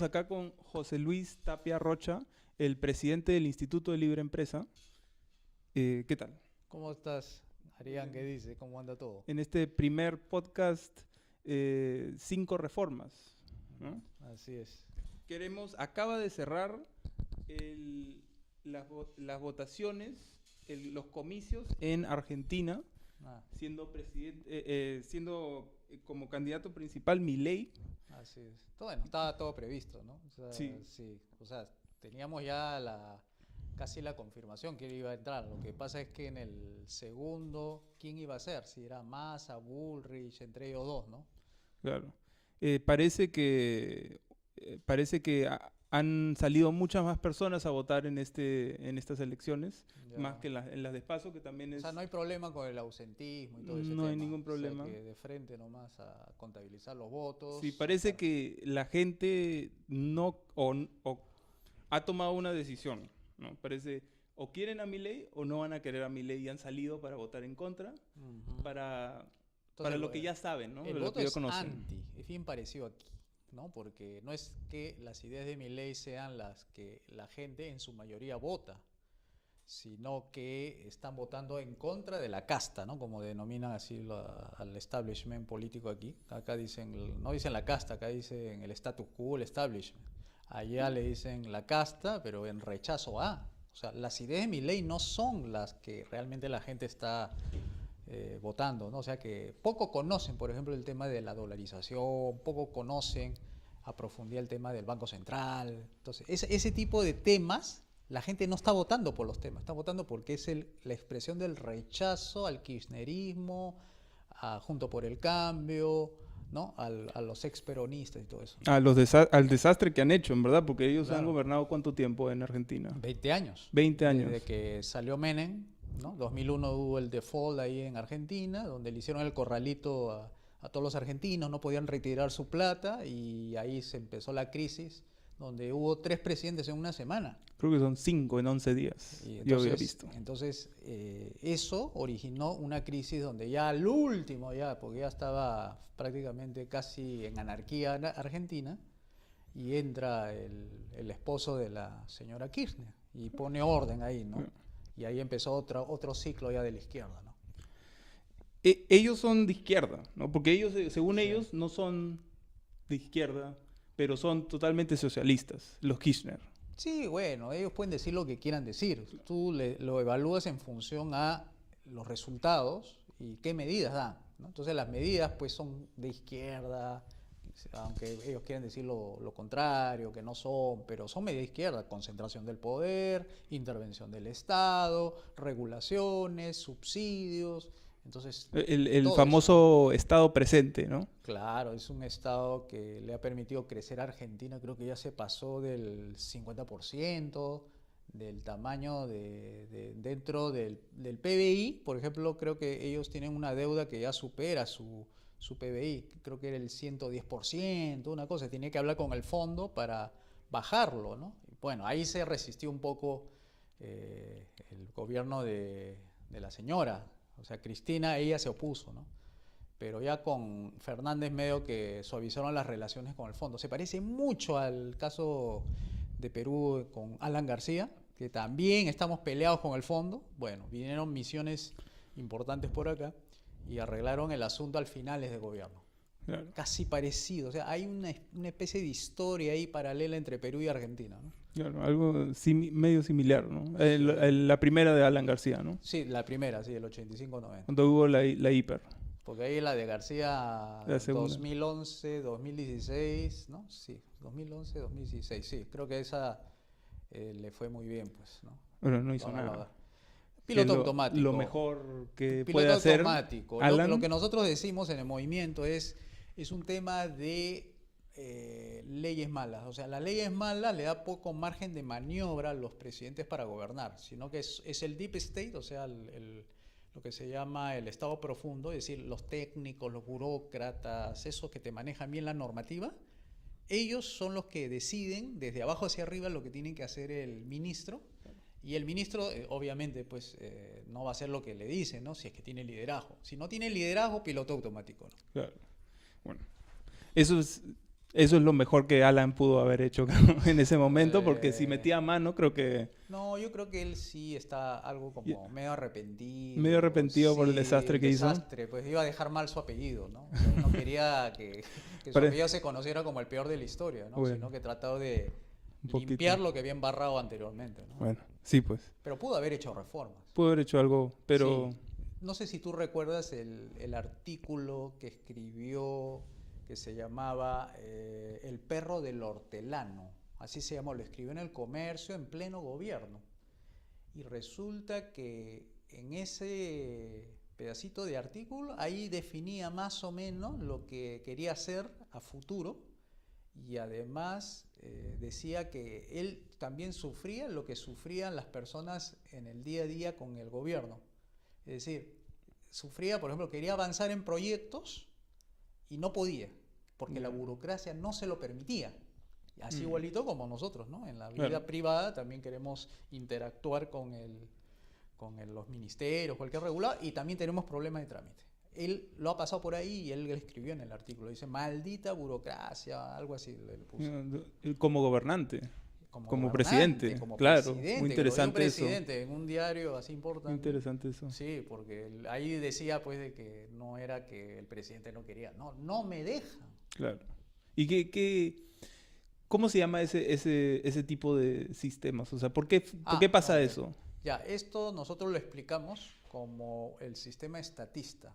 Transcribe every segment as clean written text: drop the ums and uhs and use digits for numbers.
acá con José Luis Tapia Rocha, el presidente del Instituto de Libre Empresa. ¿Qué tal? ¿Cómo estás, Arián? ¿Qué dice? ¿Cómo anda todo? En este primer podcast, 5 reformas, ¿no? Así es. Acaba de cerrar las votaciones, los comicios en Argentina, Ah, siendo como candidato principal Milei. así es. Bueno, estaba todo previsto, ¿no? O sea, Sí. sí. O sea, teníamos ya casi la confirmación que él iba a entrar. Lo que pasa es que en el segundo, ¿quién iba a ser? Si era Massa, Bullrich, entre ellos dos, ¿no? Claro. Parece que han salido muchas más personas a votar en estas elecciones, más Ya. que en las de PASO, que también O sea, es... no hay problema con el ausentismo y todo ese No hay tema. ningún O sea, problema. que de frente nomás a contabilizar los Sí, votos. parece que la gente no o ha tomado una decisión, ¿no? Parece o quieren a Milei o no van a querer a Milei y han salido para votar en contra, Ujú. para Entonces, lo que ya saben, ¿no? el De lo voto que ya es conocen. anti, es bien parecido aquí, ¿no? Porque no es que las ideas de Milei sean las que la gente en su mayoría vota, sino que están votando en contra de la casta, ¿no? Como denominan así al establishment político aquí. Acá dicen, no dicen la casta, acá dicen el status quo, el establishment. Allá le dicen la casta, pero en rechazo a. O sea, las ideas de Milei no son las que realmente la gente está votando, ¿no? O sea que poco conocen, por ejemplo, el tema de la dolarización, poco conocen a profundidad el tema del Banco Central. Entonces, ese tipo de temas, la gente no está votando por los temas, está votando porque es la expresión del rechazo al kirchnerismo, a Junto por el Cambio, ¿no? A los ex peronistas y todo eso, ¿no? Al desastre que han hecho, en verdad, porque ellos han Claro. gobernado ¿cuánto tiempo en Argentina? 20 años. 20 años. Desde que salió Menem, ¿no? 2001 hubo el default ahí en Argentina, donde le hicieron el corralito a todos los argentinos, no podían retirar su plata y ahí se empezó la crisis, donde hubo 3 presidentes en una semana. Creo que son 5 en 11 días. Y Yo había entonces, visto. eso originó una crisis donde ya al último, porque ya estaba prácticamente casi en anarquía Argentina, y entra el esposo de la señora Kirchner y pone orden ahí, ¿no? Y ahí empezó otro ciclo ya de la izquierda, ¿no? Ellos son de izquierda, ¿no? Porque ellos, según Sí. ellos, no son de izquierda, pero son totalmente socialistas, los Kirchner. Sí, bueno, ellos pueden decir lo que quieran decir. Tú lo evalúas en función a los resultados y qué medidas dan, ¿no? Entonces las medidas pues son de izquierda, aunque ellos quieren decir lo contrario, que no son, pero son medidas de izquierda: concentración del poder, intervención del Estado, regulaciones, subsidios. Entonces, El todo eso, ¿no? famoso Estado presente, ¿no? Claro, es un Estado que le ha permitido crecer a Argentina, creo que ya se pasó del 50% del tamaño dentro del PBI. Por ejemplo, creo que ellos tienen una deuda que ya supera su PBI, creo que era el 110%, una cosa, tiene que hablar con el fondo para bajarlo, ¿no? Bueno, ahí se resistió un poco el gobierno de la señora, o sea, Cristina, ella se opuso, ¿no? Pero ya con Fernández medio que suavizaron las relaciones con el fondo. Se parece mucho al caso de Perú con Alan García, que también estamos peleados con el fondo. Bueno, vinieron misiones importantes por acá y arreglaron el asunto al finales de gobierno. Claro. Casi parecido, o sea, hay una especie de historia ahí paralela entre Perú y Argentina, ¿no? Claro, algo medio similar, ¿no? Sí. La primera de Alan García, ¿no? Sí, la primera, sí, el 85-90. Cuando hubo la hiper, Porque ahí la de García la segunda. 2011, 2016, ¿no? Sí, 2011, 2016, sí. Creo que esa le fue muy bien, pues, ¿no? Bueno, no hizo No, no, nada. piloto Que automático. Lo mejor que Piloto puede hacer automático. Alan. Lo que nosotros decimos en el movimiento es un tema de leyes malas. O sea, las leyes malas le da poco margen de maniobra a los presidentes para gobernar, sino que es el deep state, o sea, lo que se llama el estado profundo, es decir, los técnicos, los burócratas, esos que te manejan bien la normativa. Ellos son los que deciden desde abajo hacia arriba lo que tiene que hacer el ministro. Y el ministro, obviamente, pues no va a hacer lo que le dicen, ¿no? Si es que tiene liderazgo. Si no tiene liderazgo, piloto automático, ¿no? Claro. Bueno, eso es Eso es lo mejor que Alan pudo haber hecho en ese momento, porque si metía mano, creo que... No, yo creo que él sí está algo como medio arrepentido. Medio arrepentido por el desastre que hizo. Pues iba a dejar mal su apellido, ¿no? O sea, no quería que su apellido se conociera como el peor de la historia, ¿no? Sino que trató de limpiar lo que había embarrado anteriormente, ¿no? Bueno, sí, pues. Pero pudo haber hecho reformas. Pudo haber hecho algo, pero... Sí. No sé si tú recuerdas el artículo que escribió, que se llamaba El perro del hortelano. Así se llamó, lo escribió en El Comercio en pleno gobierno. Y resulta que en ese pedacito de artículo, ahí definía más o menos lo que quería hacer a futuro. Y además decía que él también sufría lo que sufrían las personas en el día a día con el gobierno. Es decir, sufría, por ejemplo, quería avanzar en proyectos y no podía, porque la burocracia no se lo permitía. Así igualito como nosotros, ¿no? En la vida privada también queremos interactuar con los ministerios, cualquier regulado, y también tenemos problemas de trámite. Él lo ha pasado por ahí y él escribió en el artículo, dice, maldita burocracia, algo así le puso. Como gobernante. Como presidente, claro, muy interesante eso. Presidente en un diario así importante. Muy interesante eso. Sí, porque ahí decía pues de que no era que el presidente no quería, no me deja. Claro. ¿Y cómo se llama ese tipo de sistemas? O sea, ¿por qué pasa eso? Ya, esto nosotros lo explicamos como el sistema estatista.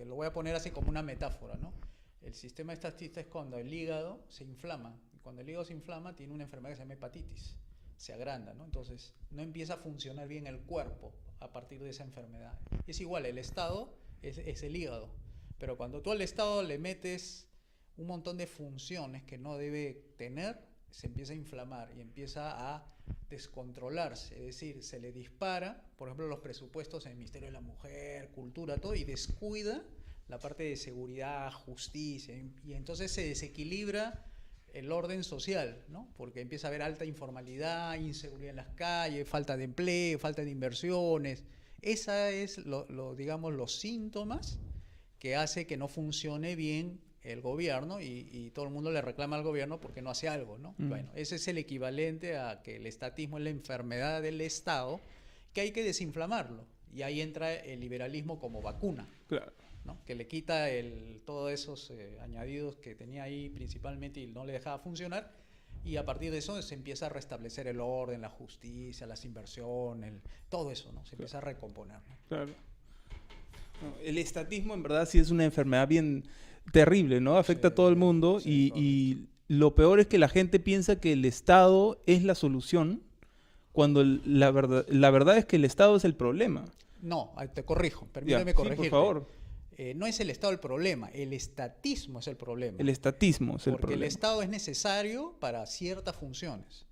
Lo voy a poner así como una metáfora, ¿no? El sistema estatista es cuando el hígado se inflama. Cuando el hígado se inflama, tiene una enfermedad que se llama hepatitis, se agranda, ¿no? Entonces, no empieza a funcionar bien el cuerpo a partir de esa enfermedad. Es igual, el Estado es el hígado, pero cuando tú al Estado le metes un montón de funciones que no debe tener, se empieza a inflamar y empieza a descontrolarse, es decir, se le dispara, por ejemplo, los presupuestos en el Ministerio de la Mujer, Cultura, todo, y descuida la parte de seguridad, justicia, y entonces se desequilibra el orden social, ¿no? Porque empieza a haber alta informalidad, inseguridad en las calles, falta de empleo, falta de inversiones. Esa es digamos, los síntomas que hace que no funcione bien el gobierno y todo el mundo le reclama al gobierno porque no hace algo, ¿no? Bueno, ese es el equivalente a que el estatismo es la enfermedad del Estado, que hay que desinflamarlo. Y ahí entra el liberalismo como vacuna. Claro. ¿No? Que le quita todos esos añadidos que tenía ahí principalmente y no le dejaba funcionar, y a partir de eso se empieza a restablecer el orden, la justicia, las inversiones, todo eso, ¿no? Se empieza a recomponer, ¿no? Claro. No, el estatismo en verdad sí es una enfermedad bien terrible, ¿no? Afecta a todo el mundo y lo peor es que la gente piensa que el Estado es la solución cuando la verdad es que el Estado es el problema. No, te corrijo, permíteme corregirte. Sí, por favor. No es el Estado el problema, el estatismo es el problema. El estatismo es el problema. Porque el Estado es necesario para ciertas funciones.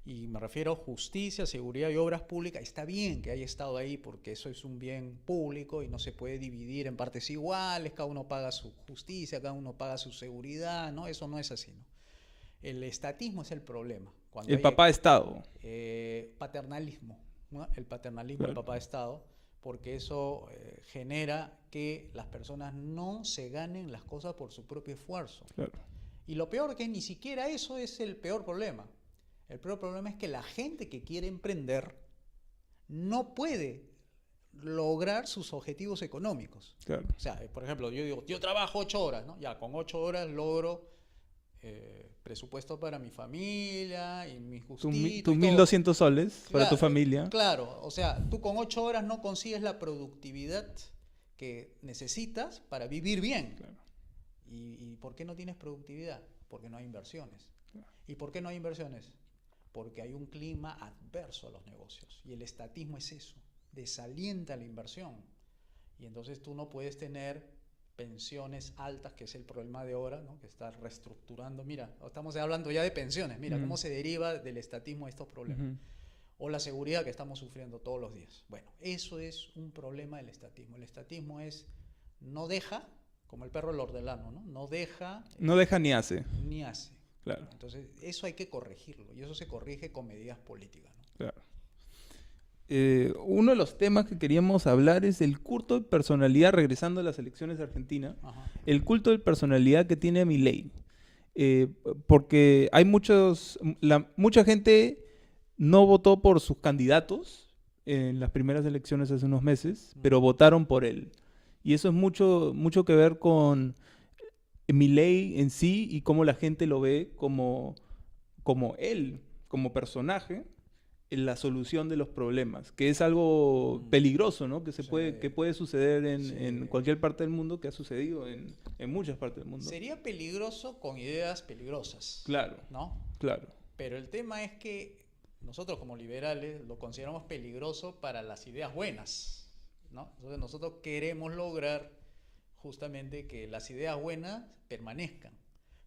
Y me refiero a justicia, seguridad y obras públicas. Está bien que haya Estado ahí porque eso es un bien público y no se puede dividir en partes iguales, cada uno paga su justicia, cada uno paga su seguridad, ¿no? Eso no es así, ¿no? El estatismo es el problema. Cuando papá Estado. Paternalismo, ¿no? El paternalismo del papá Estado, porque eso genera que las personas no se ganen las cosas por su propio esfuerzo. Claro. Y lo peor que ni siquiera eso es el peor problema. El peor problema es que la gente que quiere emprender no puede lograr sus objetivos económicos. Claro. O sea, por ejemplo, yo digo, yo trabajo 8 horas, ¿no? Ya, con 8 horas logro presupuesto para mi familia y mis gustitos. Tus 1.200 soles para tu familia. Claro, o sea, tú con 8 horas no consigues la productividad que necesitas para vivir bien. Claro. ¿Y por qué no tienes productividad? Porque no hay inversiones. Claro. ¿Y por qué no hay inversiones? Porque hay un clima adverso a los negocios. Y el estatismo es eso, desalienta la inversión. Y entonces tú no puedes tener pensiones altas, que es el problema de ahora, ¿no? Que está reestructurando. Mira, estamos hablando ya de pensiones. Mira cómo se deriva del estatismo estos problemas. O la seguridad que estamos sufriendo todos los días. Bueno, eso es un problema del estatismo. El estatismo no deja, como el perro del hortelano, ¿no? No deja ni hace. Ni hace. Claro. Entonces, eso hay que corregirlo. Y eso se corrige con medidas políticas, ¿no? Claro. Uno de los temas que queríamos hablar es el culto de personalidad, regresando a las elecciones de Argentina. Ajá. El culto de personalidad que tiene Milei. eh, porque hay mucha gente no votó por sus candidatos en las primeras elecciones hace unos meses, pero votaron por él. Y eso es mucho que ver con Milei en sí y cómo la gente lo ve como él, como personaje, en la solución de los problemas, que es algo Mm, peligroso, ¿no? Que sí, que puede suceder en sí. cualquier parte del mundo, que ha sucedido en muchas partes del mundo. Sería peligroso con ideas peligrosas, Claro, ¿no? claro. Pero el tema es que nosotros como liberales lo consideramos peligroso para las ideas buenas, ¿no? Entonces nosotros queremos lograr justamente que las ideas buenas permanezcan.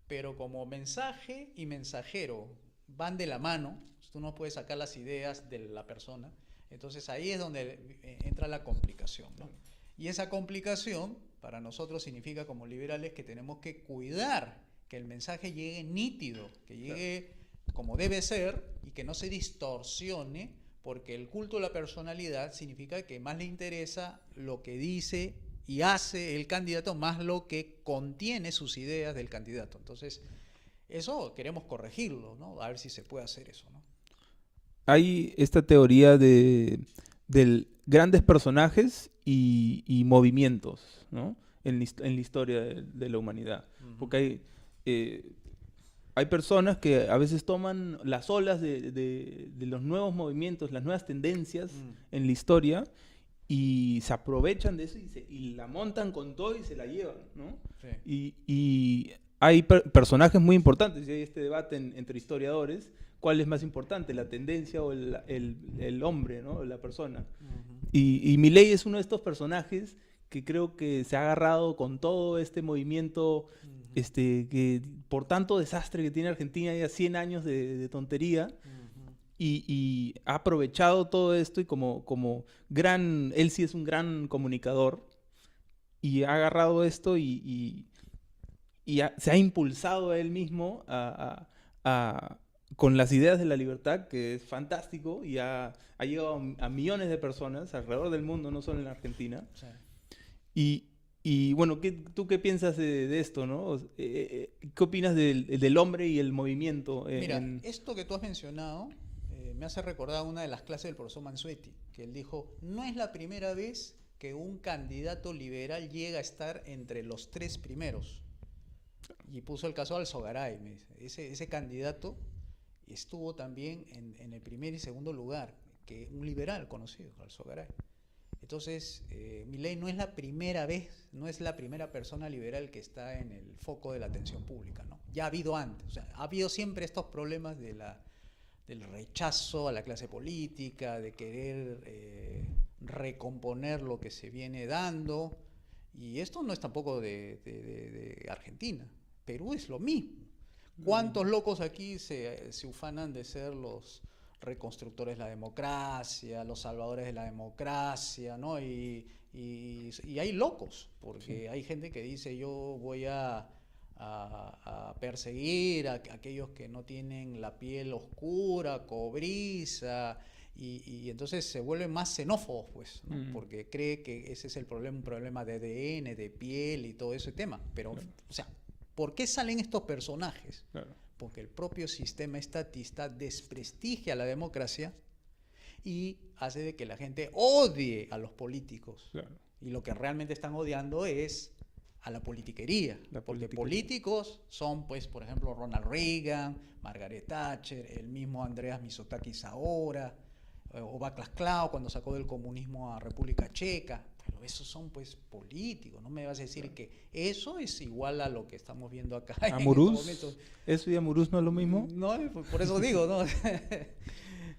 Pero como mensaje y mensajero van de la mano, tú no puedes sacar las ideas de la persona, entonces ahí es donde entra la complicación, ¿no? Y esa complicación para nosotros significa como liberales que tenemos que cuidar que el mensaje llegue nítido, que llegue como debe ser y que no se distorsione, porque el culto a la personalidad significa que más le interesa lo que dice y hace el candidato más lo que contiene sus ideas del candidato. Entonces, eso queremos corregirlo, ¿no? A ver si se puede hacer eso, ¿no? Hay esta teoría de grandes personajes y movimientos, ¿no? En la historia de la humanidad. Porque eh, hay personas que a veces toman las olas de los nuevos movimientos, las nuevas tendencias en la historia y se aprovechan de eso y la montan con todo y se la llevan, ¿no? Sí. Y hay personajes muy importantes y hay este debate entre historiadores, ¿cuál es más importante, la tendencia o el hombre, ¿no? La persona? Y Milei es uno de estos personajes que creo que se ha agarrado con todo este movimiento, que por tanto desastre que tiene Argentina, ya 100 años de tontería, y ha aprovechado todo esto y él sí es un gran comunicador, y ha agarrado esto se ha impulsado a él mismo con las ideas de la libertad, que es fantástico, y ha llegado a millones de personas alrededor del mundo, no solo en la Argentina. Sí. Y bueno, ¿tú qué piensas de esto, no? ¿Qué opinas del hombre y el movimiento? Mira, esto que tú has mencionado me hace recordar una de las clases del profesor Mansuetti, que él dijo, no es la primera vez que un candidato liberal llega a estar entre los 3 primeros. Y puso el caso de Alzogaray, me dice. Ese candidato estuvo también en el primer y segundo lugar, que un liberal conocido, Alzogaray. Entonces, Milei no es la primera vez, no es la primera persona liberal que está en el foco de la atención pública, ¿no? Ya ha habido antes, o sea, ha habido siempre estos problemas del rechazo a la clase política, de querer recomponer lo que se viene dando, y esto no es tampoco de Argentina. Perú es lo mismo. ¿Cuántos locos aquí se ufanan de ser los reconstructores de la democracia, los salvadores de la democracia, ¿no? Y hay locos, porque hay gente que dice yo voy a perseguir a aquellos que no tienen la piel oscura, cobriza, y entonces se vuelven más xenófobos, pues, ¿no? Porque cree que ese es el problema, un problema de ADN, de piel y todo ese tema. Pero, o sea, ¿por qué salen estos personajes? Claro. Porque el propio sistema estatista desprestigia la democracia y hace de que la gente odie a los políticos. Claro. Y lo que realmente están odiando es a la politiquería. Porque políticos son, pues, por ejemplo, Ronald Reagan, Margaret Thatcher, el mismo Andreas Mitsotakis ahora, o Václav Klaus cuando sacó del comunismo a República Checa. Pero esos son, pues, políticos. No me vas a decir que eso es igual a lo que estamos viendo acá. ¿Amurús? ¿Eso y Amurús no es lo mismo? No, por eso digo, ¿no?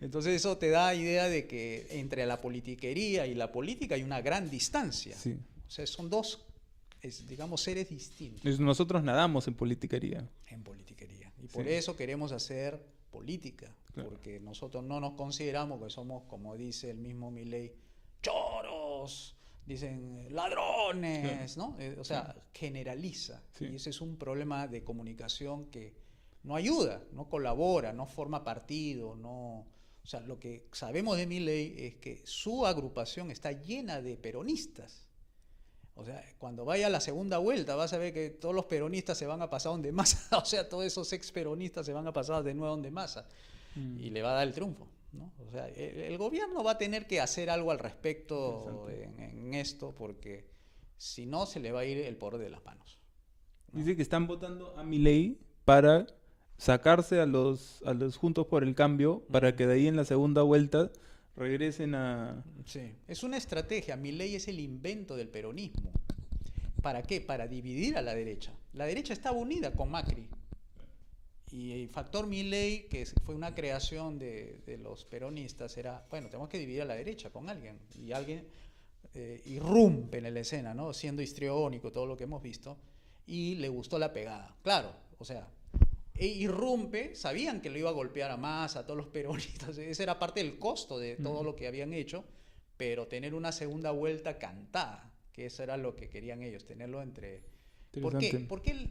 Entonces eso te da idea de que entre la politiquería y la política hay una gran distancia. Sí. O sea, son dos, digamos, seres distintos. Nosotros nadamos en politiquería. En politiquería. Y por eso queremos hacer política. Claro. Porque nosotros no nos consideramos que somos, como dice el mismo Milei, choros, dicen ladrones, ¿no? O sea, generaliza. Sí. Y ese es un problema de comunicación que no ayuda, no colabora, no forma partido, no... O sea, lo que sabemos de Milei es que su agrupación está llena de peronistas. O sea, cuando vaya a la segunda vuelta vas a ver que todos los peronistas se van a pasar donde Massa, o sea, todos esos ex peronistas se van a pasar de nuevo donde Massa y le va a dar el triunfo, ¿no? O sea, el gobierno va a tener que hacer algo al respecto en esto porque si no se le va a ir el poder de las manos, ¿no? Dice que están votando a Milei para sacarse a los Juntos por el Cambio, para que de ahí en la segunda vuelta regresen a... Sí, es una estrategia. Milei es el invento del peronismo. ¿Para qué? Para dividir a la derecha. La derecha estaba unida con Macri. Y el factor Milei, que fue una creación de los peronistas, era, bueno, tenemos que dividir a la derecha con alguien. Y alguien irrumpe en la escena, ¿no? Siendo histriónico, todo lo que hemos visto. Y le gustó la pegada. Claro, o sea, irrumpe, sabían que lo iba a golpear a Massa, a todos los peronistas, ese era parte del costo de todo lo que habían hecho, pero tener una segunda vuelta cantada, que eso era lo que querían ellos, tenerlo entre... ¿Por qué?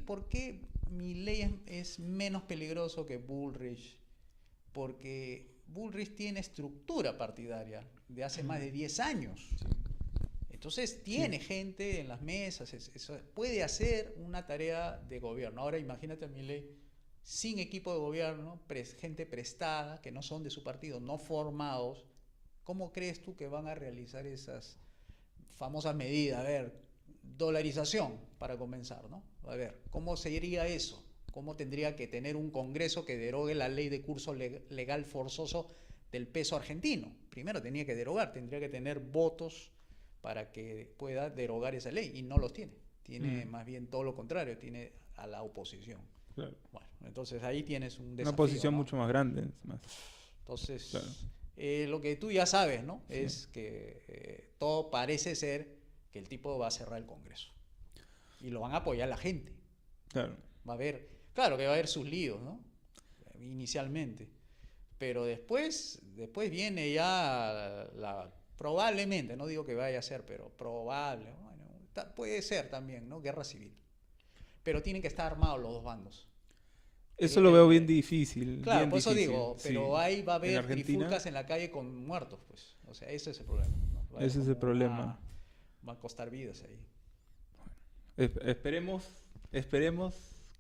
¿Por qué Milei es menos peligroso que Bullrich? Porque Bullrich tiene estructura partidaria de hace más de 10 años. Sí. Entonces tiene gente en las mesas, puede hacer una tarea de gobierno. Ahora imagínate a Milei sin equipo de gobierno, gente prestada, que no son de su partido, no formados. ¿Cómo crees tú que van a realizar esas famosas medidas? A ver, dolarización, para comenzar, ¿no? A ver, ¿cómo sería eso? ¿Cómo tendría que tener un Congreso que derogue la ley de curso legal forzoso del peso argentino? Primero tenía que derogar, tendría que tener votos para que pueda derogar esa ley, y no los tiene. Tiene más bien todo lo contrario, tiene a la oposición. Claro. Bueno, entonces ahí tienes un desafío, Una posición, ¿no? mucho más grande. Más. Entonces, Claro. Lo que tú ya sabes, ¿no? Sí. Es que todo parece ser que el tipo va a cerrar el Congreso. Y lo van a apoyar la gente. Claro. Va a haber, claro que va a haber sus líos, ¿no? Inicialmente. Pero después viene ya probablemente, no digo que vaya a ser, pero probable, bueno, puede ser también, ¿no? Guerra civil. Pero tienen que estar armados los dos bandos. Eso lo veo bien difícil. Claro, bien por eso difícil, digo, sí. pero ahí va a En haber Argentina, trifulcas en la calle con muertos, pues. O sea, ese es el problema, ¿no? ese es el problema. Va a costar vidas ahí. Esperemos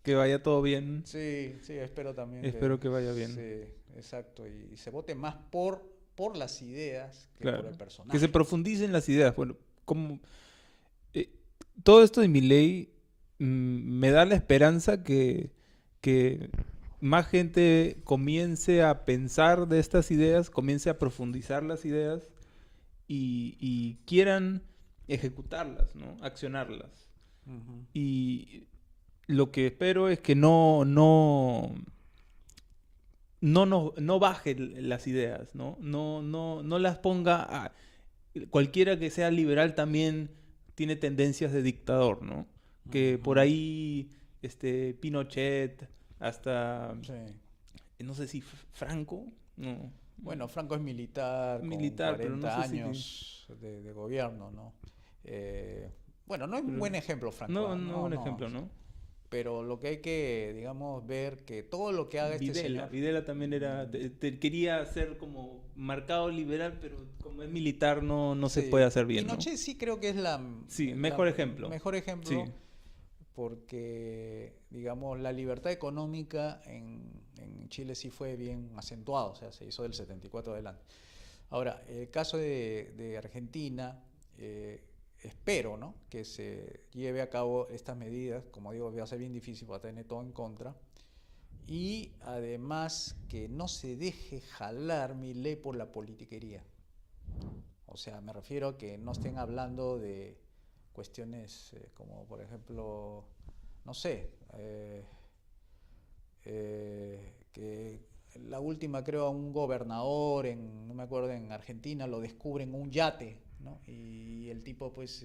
que vaya todo bien. Sí, espero también. Espero que vaya bien. Sí, exacto. Y se vote más por las ideas que Claro. por el personaje. Que se profundicen las ideas. Bueno, como todo esto de Milei me da la esperanza que más gente comience a pensar de estas ideas, comience a profundizar las ideas y quieran ejecutarlas, ¿no? Accionarlas. Ujú. Y lo que espero es que no baje las ideas, ¿no? No las ponga cualquiera que sea liberal también tiene tendencias de dictador, ¿no? Que por ahí Pinochet, hasta no sé si Franco, no. Bueno, Franco es militar, Militar, con pero no 40 sé si años de gobierno, ¿no? Bueno, no es un buen ejemplo, Franco. No es un ejemplo, ¿no? Pero lo que hay que, digamos, ver que todo lo que haga este señor... Videla también era, quería ser como marcado liberal, pero como es militar no se puede hacer bien, Pinochet, ¿no? sí creo que es mejor ejemplo. Mejor ejemplo, Sí. porque, digamos, la libertad económica en Chile sí fue bien acentuada, o sea, se hizo del 74 adelante. Ahora, el caso de Argentina... espero, ¿no?, que se lleve a cabo estas medidas. Como digo, va a ser bien difícil, va a tener todo en contra. Y además que no se deje jalar Milei por la politiquería. O sea, me refiero a que no estén hablando de cuestiones como, por ejemplo, no sé, que la última, creo, a un gobernador, no me acuerdo, en Argentina, lo descubren en un yate, ¿no? Y el tipo pues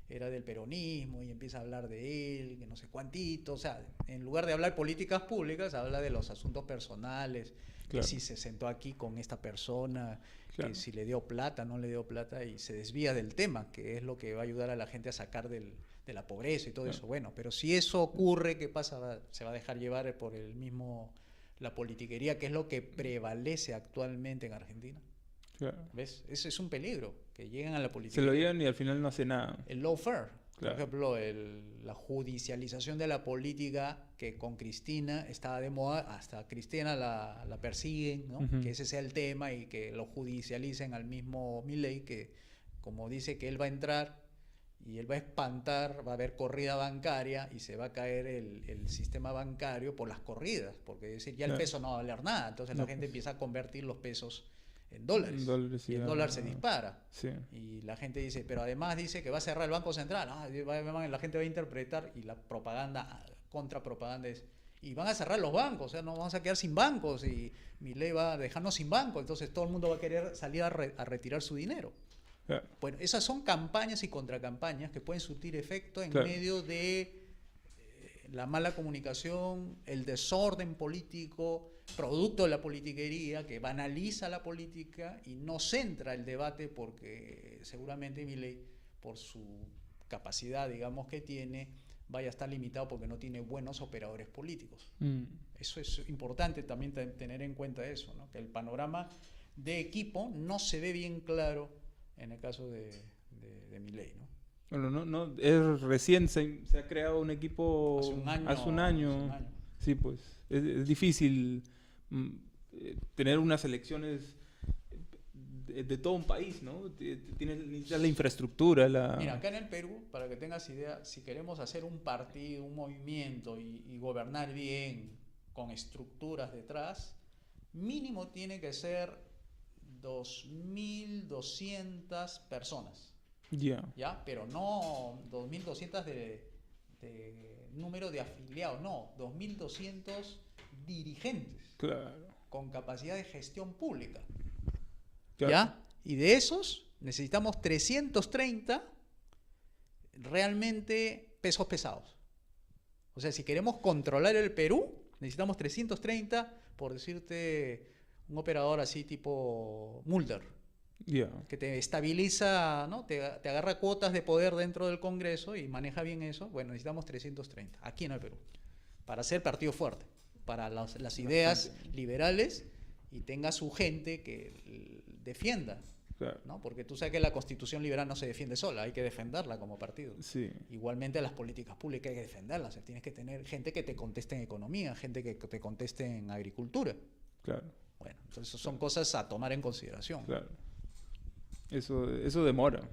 era del peronismo y empieza a hablar de él, que no sé cuántito, o sea, en lugar de hablar políticas públicas, habla de los asuntos personales, Claro. que si se sentó aquí con esta persona, Claro. que si le dio plata, no le dio plata, y se desvía del tema, que es lo que va a ayudar a la gente a sacar de la pobreza y todo Claro. eso. Bueno, pero si eso ocurre, ¿qué pasa? Se va a dejar llevar por el mismo, la politiquería, que es lo que prevalece actualmente en Argentina. Claro. ¿Ves? Eso es un peligro, que lleguen a la política. Se lo llevan y al final no hace nada. El lawfare. Claro. Por ejemplo, la judicialización de la política, que con Cristina estaba de moda, hasta Cristina la persiguen, ¿no? Ujú. Que ese sea el tema y que lo judicialicen al mismo Milei, que como dice que él va a entrar y él va a espantar, va a haber corrida bancaria y se va a caer el sistema bancario por las corridas, porque es decir, ya el Claro. peso no va a valer nada, entonces No, la gente pues. empieza a convertir los pesos en dólares, Dólares, y el ya. dólar se dispara. Sí. Y la gente dice, pero además dice que va a cerrar el Banco Central. La gente va a interpretar, y la propaganda, contrapropaganda es, y van a cerrar los bancos, o sea, nos vamos a quedar sin bancos y Milei va a dejarnos sin banco, entonces todo el mundo va a querer salir a retirar su dinero. Claro. Bueno, esas son campañas y contracampañas que pueden surtir efecto en Claro. medio de la mala comunicación, el desorden político, producto de la politiquería, que banaliza la política y no centra el debate, porque seguramente Milei, por su capacidad, digamos, que tiene, vaya a estar limitado porque no tiene buenos operadores políticos. Mm. Eso es importante también tener en cuenta eso, ¿no? Que el panorama de equipo no se ve bien claro en el caso de Milei, ¿no? Bueno, no, es recién se ha creado un equipo Hace un año. hace un año. Sí, pues es difícil tener unas elecciones de todo un país, ¿no? Necesitas la infraestructura, Mira, acá en el Perú, para que tengas idea, si queremos hacer un partido, un movimiento y gobernar bien, con estructuras detrás, mínimo tiene que ser 2.200 personas. Ya. ¿Ya? Pero no 2.200 de número de afiliados, no, 2.200 dirigentes. Claro. Con capacidad de gestión pública. Claro. ¿Ya? Y de esos necesitamos 330 realmente pesos pesados. O sea, si queremos controlar el Perú, necesitamos 330, por decirte, un operador así tipo Mulder, Ya. que te estabiliza, ¿no? Te agarra cuotas de poder dentro del Congreso y maneja bien eso. Bueno, necesitamos 330 aquí en el Perú, para ser partido fuerte, para las ideas liberales, y tenga su gente que defienda, Claro. ¿no? Porque tú sabes que la Constitución liberal no se defiende sola, hay que defenderla como partido. Sí. Igualmente las políticas públicas hay que defenderlas, tienes que tener gente que te conteste en economía, gente que te conteste en agricultura. Claro. Bueno, entonces son cosas a tomar en consideración. Claro. Eso demora.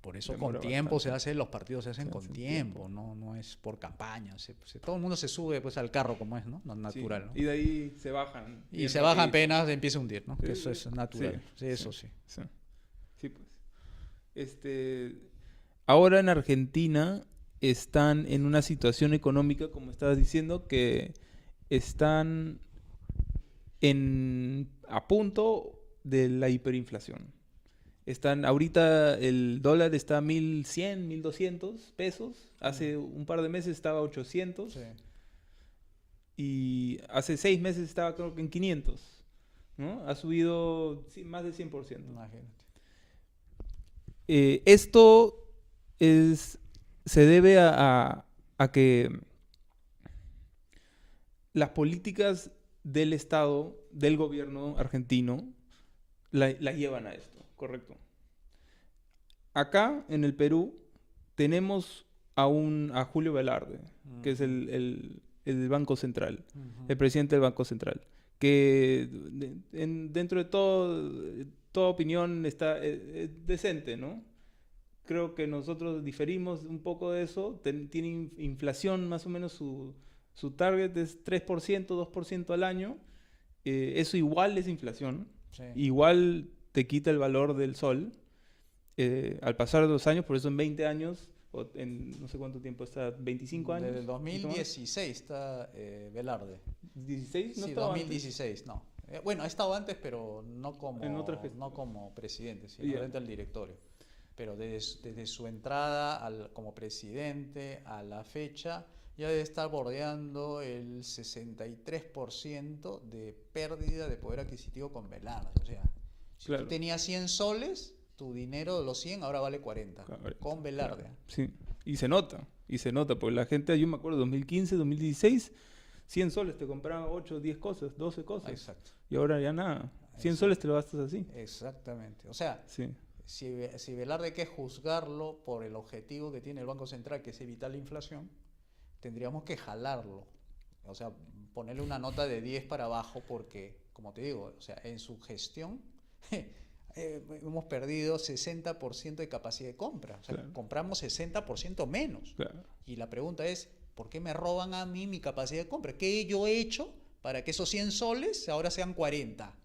Por eso Demora con tiempo bastante. se hace, los partidos se hacen con tiempo, no es por campaña. Todo el mundo se sube pues al carro como es, ¿no? No, natural, Sí. ¿no? Y de ahí se bajan. Y bien se bajan rapidito. apenas, empieza a hundir, ¿no? Que eso es Sí, natural. Sí, eso sí. Sí, sí, pues. Ahora en Argentina están en una situación económica, como estabas diciendo, que están a punto de la hiperinflación. Ahorita el dólar está a 1.100, 1.200 pesos. Hace un par de meses estaba a 800. Sí. Y hace 6 meses estaba creo que en 500, ¿no? Ha subido más del 100%. Imagínate. Esto se debe a que las políticas del Estado, del gobierno argentino, la llevan a esto, ¿correcto? Acá, en el Perú, tenemos a Julio Velarde, que es el Banco Central, el presidente del Banco Central, que dentro de toda opinión está decente, ¿no? Creo que nosotros diferimos un poco de eso. Tiene inflación, más o menos su target es 3%, 2% al año. Eso igual es inflación, Sí. igual te quita el valor del sol al pasar de los años, por eso en 20 años, o en no sé cuánto tiempo está, 25 años. Desde el ¿un poquito más? 2016 está Velarde. ¿16? ¿No Sí, estaba antes? 2016, no. Bueno, ha estado antes, pero no En otra gestión. no como presidente, sino Ya. dentro del directorio. Pero desde su entrada como presidente a la fecha, ya debe estar bordeando el 63% de pérdida de poder adquisitivo con Velarde. O sea, si Claro. tú tenías 100 soles, tu dinero de los 100 ahora vale 40, Claro. con Velarde. Sí, y se nota, porque la gente, yo me acuerdo, 2015, 2016, 100 soles te compraban 8, 10 cosas, 12 cosas. Exacto. Y ahora ya nada, 100 Exacto. soles te lo gastas así. Exactamente. O sea, Sí, si Velarde hay que juzgarlo por el objetivo que tiene el Banco Central, que es evitar la inflación, tendríamos que jalarlo. O sea, ponerle una nota de 10 para abajo porque, como te digo, o sea, en su gestión hemos perdido 60% de capacidad de compra. O sea, Claro. compramos 60% menos. Claro. Y la pregunta es, ¿por qué me roban a mí mi capacidad de compra? ¿Qué yo he hecho para que esos 100 soles ahora sean 40?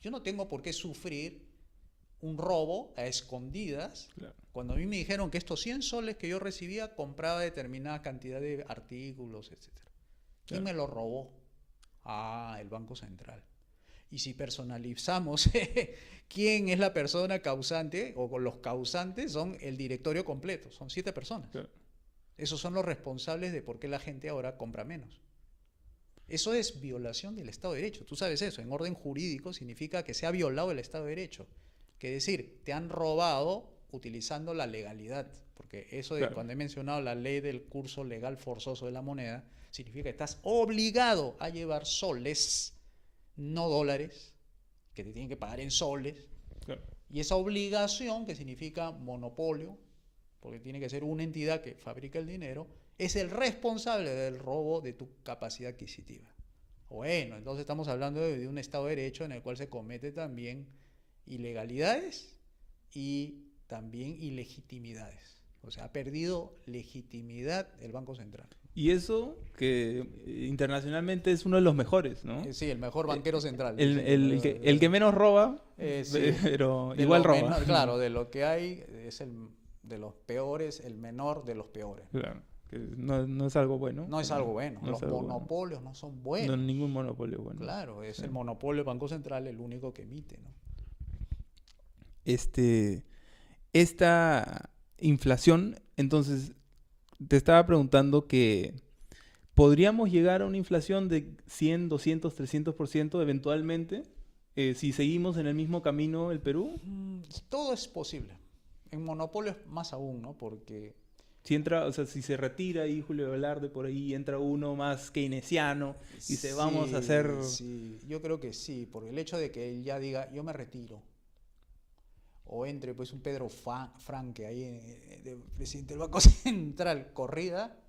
Yo no tengo por qué sufrir un robo a escondidas, Claro. cuando a mí me dijeron que estos 100 soles que yo recibía compraba determinada cantidad de artículos, etc. ¿Quién Claro. me lo robó? Ah, el Banco Central. Y si personalizamos quién es la persona causante, o los causantes son el directorio completo, son 7 personas. Claro. Esos son los responsables de por qué la gente ahora compra menos. Eso es violación del Estado de Derecho. Tú sabes eso. En orden jurídico significa que se ha violado el Estado de Derecho. Que decir, te han robado utilizando la legalidad. Porque eso de Claro. cuando he mencionado la ley del curso legal forzoso de la moneda, significa que estás obligado a llevar soles, no dólares, que te tienen que pagar en soles. Claro. Y esa obligación, que significa monopolio, porque tiene que ser una entidad que fabrica el dinero, es el responsable del robo de tu capacidad adquisitiva. Bueno, entonces estamos hablando de un Estado de Derecho en el cual se comete también ilegalidades y también ilegitimidades. O sea, ha perdido legitimidad el Banco Central. Y eso que internacionalmente es uno de los mejores, ¿no? Sí, el mejor banquero central. El que menos roba, sí, pero de igual lo roba. menor, claro, de lo que hay es de los peores, el menor de los peores. Claro, que no es algo bueno. No es algo bueno. No Los es algo bueno. monopolios no son buenos. No, ningún monopolio es bueno. Claro, es Sí. el monopolio del Banco Central el único que emite, ¿no? Esta inflación, entonces, te estaba preguntando que ¿podríamos llegar a una inflación de 100, 200, 300% eventualmente si seguimos en el mismo camino el Perú? Todo es posible. En monopolios más aún, ¿no? Porque Si entra, o sea, si se retira ahí Julio Velarde por ahí, entra uno más keynesiano y se vamos a hacer... Sí, yo creo que sí, porque el hecho de que él ya diga, yo me retiro, o entre pues un Pedro Franque ahí, de presidente del Banco Central, corrida,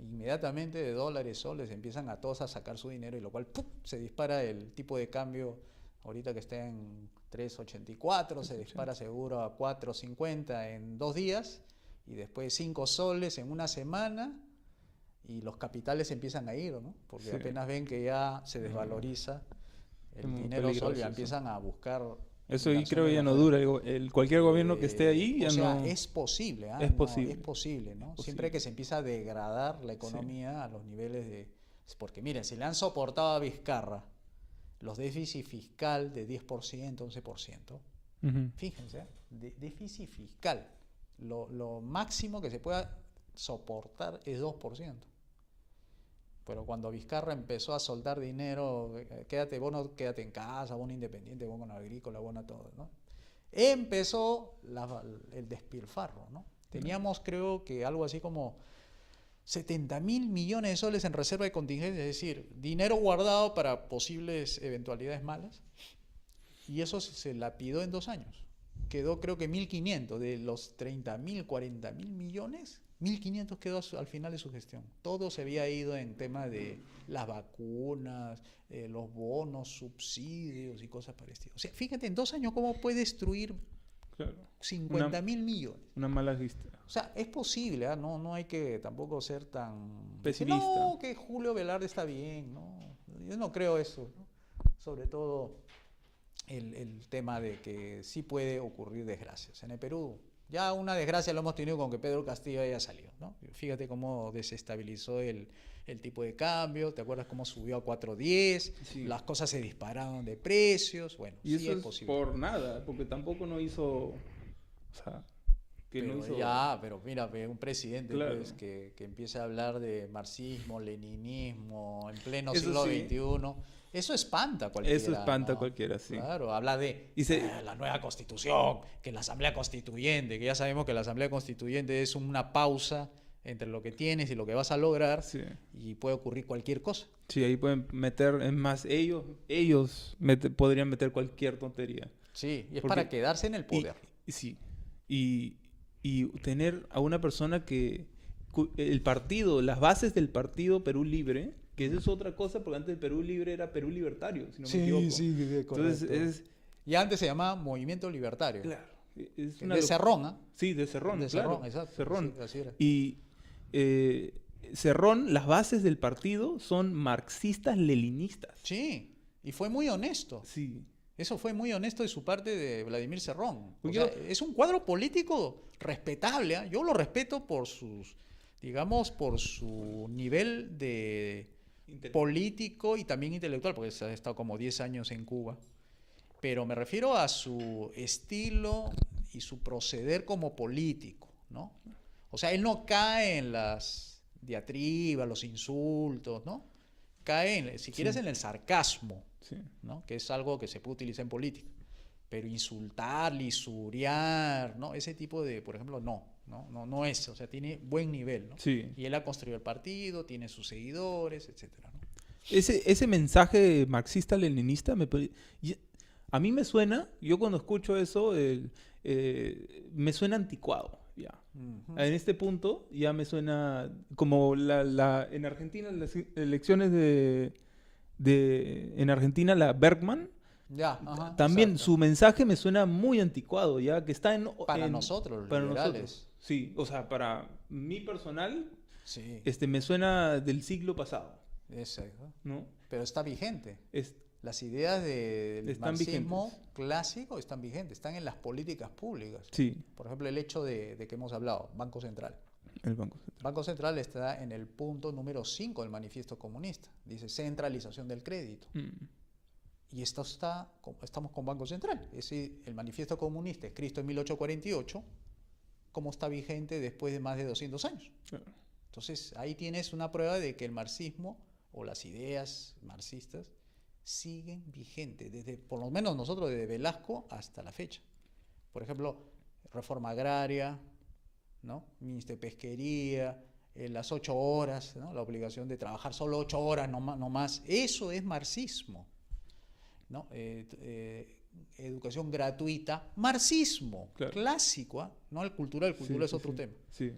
inmediatamente de dólares, soles, empiezan a todos a sacar su dinero y lo cual ¡pum!, se dispara el tipo de cambio, ahorita que está en 3.84, se dispara seguro a 4.50 en 2 días, y después 5 soles en una semana, y los capitales empiezan a ir, ¿no? Porque Sí. apenas ven que ya se desvaloriza el Muy dinero sol, peligroso ya eso. empiezan a buscar... Eso ahí inversiones creo que ya no afuera. dura. Cualquier gobierno que esté ahí ya O sea, no... es posible, ¿ah? Es No, posible. es posible, ¿no? Posible. Siempre que se empieza a degradar la economía a los niveles de... Porque miren, si le han soportado a Vizcarra los déficits fiscal de 10%, 11%, Ujú. fíjense, déficit fiscal, lo máximo que se pueda soportar es 2%. Pero cuando Vizcarra empezó a soltar dinero, quédate, vos no quédate en casa, bono independiente, bono agrícola, bono todo, ¿no? Empezó el despilfarro, ¿no? Teníamos, creo que algo así como 70.000 millones de soles en reserva de contingencia, es decir, dinero guardado para posibles eventualidades malas, y eso se lapidó en 2 años. Quedó creo que 1.500 de los 30.000, 40.000 millones. 1.500 quedó al final de su gestión. Todo se había ido en tema de las vacunas, los bonos, subsidios y cosas parecidas. O sea, fíjate, en 2 años cómo puede destruir Claro. 50.000 millones. Una mala vista. O sea, es posible, ¿eh? No hay que tampoco ser tan... Pesimista. No, que Julio Velarde está bien, ¿no? Yo no creo eso, ¿no? Sobre todo el tema de que sí puede ocurrir desgracias. En el Perú ya una desgracia lo hemos tenido con que Pedro Castillo haya salido, ¿no? Fíjate cómo desestabilizó el tipo de cambio, ¿te acuerdas cómo subió a 4.10? Sí. Las cosas se dispararon de precios, bueno, Y sí eso es es posible. por nada, porque tampoco no hizo... O sea, que Pero no hizo... ya, pero mira, un presidente Claro. pues, que empiece a hablar de marxismo, leninismo en pleno Eso siglo sí. XXI, eso espanta a cualquiera. Eso espanta a ¿no? cualquiera, sí. Claro, habla de Y la nueva constitución, que la asamblea constituyente, que ya sabemos que la asamblea constituyente es una pausa entre lo que tienes y lo que vas a lograr, Sí. y puede ocurrir cualquier cosa. Sí, ahí pueden meter, es más, ellos podrían meter cualquier tontería. Sí, y es Porque- para quedarse en el poder. Sí. Y tener a una persona el partido, las bases del partido Perú Libre, que esa es otra cosa, porque antes el Perú Libre era Perú Libertario, si no me equivoco. Sí, correcto. Entonces Y antes se llamaba Movimiento Libertario. claro, es De Cerrón, ¿ah? Sí, de Cerrón, De claro. Cerrón, exacto. Cerrón. Sí, así era. Y Cerrón, las bases del partido son marxistas-leninistas. Sí, y fue muy honesto. Sí. Eso fue muy honesto de su parte de Vladimir Cerrón. O Yo- sea, es un cuadro político respetable, ¿ah? Yo lo respeto por sus, digamos, por su nivel de político y también intelectual, porque ha estado como 10 años en Cuba. Pero me refiero a su estilo y su proceder como político, ¿no? O sea, él no cae en las diatribas, los insultos, ¿no? Cae, si quieres, en el sarcasmo, Sí. ¿no? Que es algo que se puede utilizar en política. Pero insultar, lisuriar, ¿no? Ese tipo de, por ejemplo, no es, o sea, tiene buen nivel, ¿no? Sí. Y él ha construido el partido, tiene sus seguidores, etcétera, ¿no? Ese mensaje marxista-leninista a mí me suena, yo cuando escucho eso, me suena anticuado, ya. Ujú. En este punto ya me suena como en Argentina, en las elecciones en Argentina, la Bergman, Ya, ajá, también exacto. su mensaje me suena muy anticuado, ya, que está Para nosotros, los para liberales. nosotros. Sí, o sea, para mí personal, Sí, me suena del siglo pasado, exacto. ¿no? Pero está vigente. Es, Las ideas del Están marxismo vigentes. clásico están vigentes, están en las políticas públicas. sí, Por ejemplo, el hecho de que hemos hablado, Banco Central. el Banco Central. Banco Central está en el punto número 5 del manifiesto comunista. Dice centralización del crédito. Y estamos con Banco Central. Es decir, el manifiesto comunista escrito en 1848, ¿cómo está vigente después de más de 200 años? Claro. Entonces, ahí tienes una prueba de que el marxismo o las ideas marxistas siguen vigentes, desde, por lo menos nosotros desde Velasco hasta la fecha. Por ejemplo, reforma agraria, ¿no? Ministro de Pesquería, las 8 horas, ¿no? La obligación de trabajar solo 8 horas, no más. Eso es marxismo, ¿no? Educación gratuita, marxismo, Claro. clásico, ¿ah? No el cultural Sí, es sí, otro sí. tema. Sí.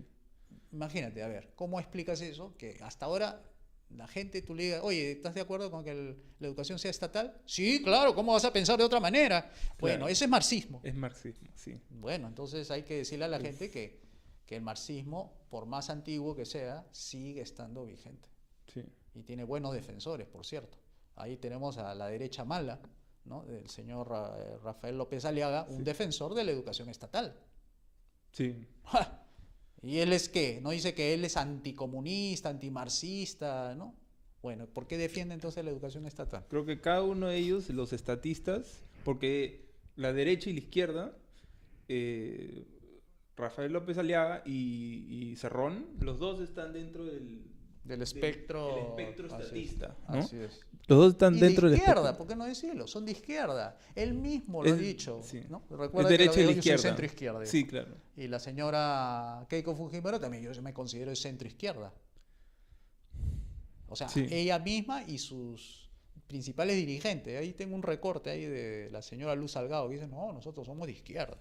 Imagínate, a ver, ¿cómo explicas eso? Que hasta ahora la gente, tú le digas, oye, ¿estás de acuerdo con que la educación sea estatal? Sí, claro, ¿cómo vas a pensar de otra manera? Bueno, Claro. ese es marxismo. Es marxismo, sí. Bueno, entonces hay que decirle a la gente que el marxismo, por más antiguo que sea, sigue estando vigente. Sí. Y tiene buenos defensores, por cierto. Ahí tenemos a la derecha mala, ¿no? Del señor Rafael López Aliaga, un defensor de la educación estatal. Sí. ¡Ja! ¿Y él es qué? ¿No dice que él es anticomunista, antimarxista, ¿no? Bueno, ¿por qué defiende entonces la educación estatal? Creo que cada uno de ellos, los estatistas, porque la derecha y la izquierda, Rafael López Aliaga y Cerrón, los dos están dentro Del espectro, el espectro así es, estatista, ¿no? así es. Los dos están Y dentro de del izquierda, espectro. ¿por qué no decirlo? Son de izquierda. Él mismo lo ha Es- dicho, sí. ¿no? Es Recuerda derecha que y la yo soy izquierda. centro izquierda. Sí, claro. Y la señora Keiko Fujimori también, yo me considero de centro izquierda. O sea, Sí. ella misma y sus principales dirigentes. Ahí tengo un recorte ahí de la señora Luz Salgado que dice, no, nosotros somos de izquierda.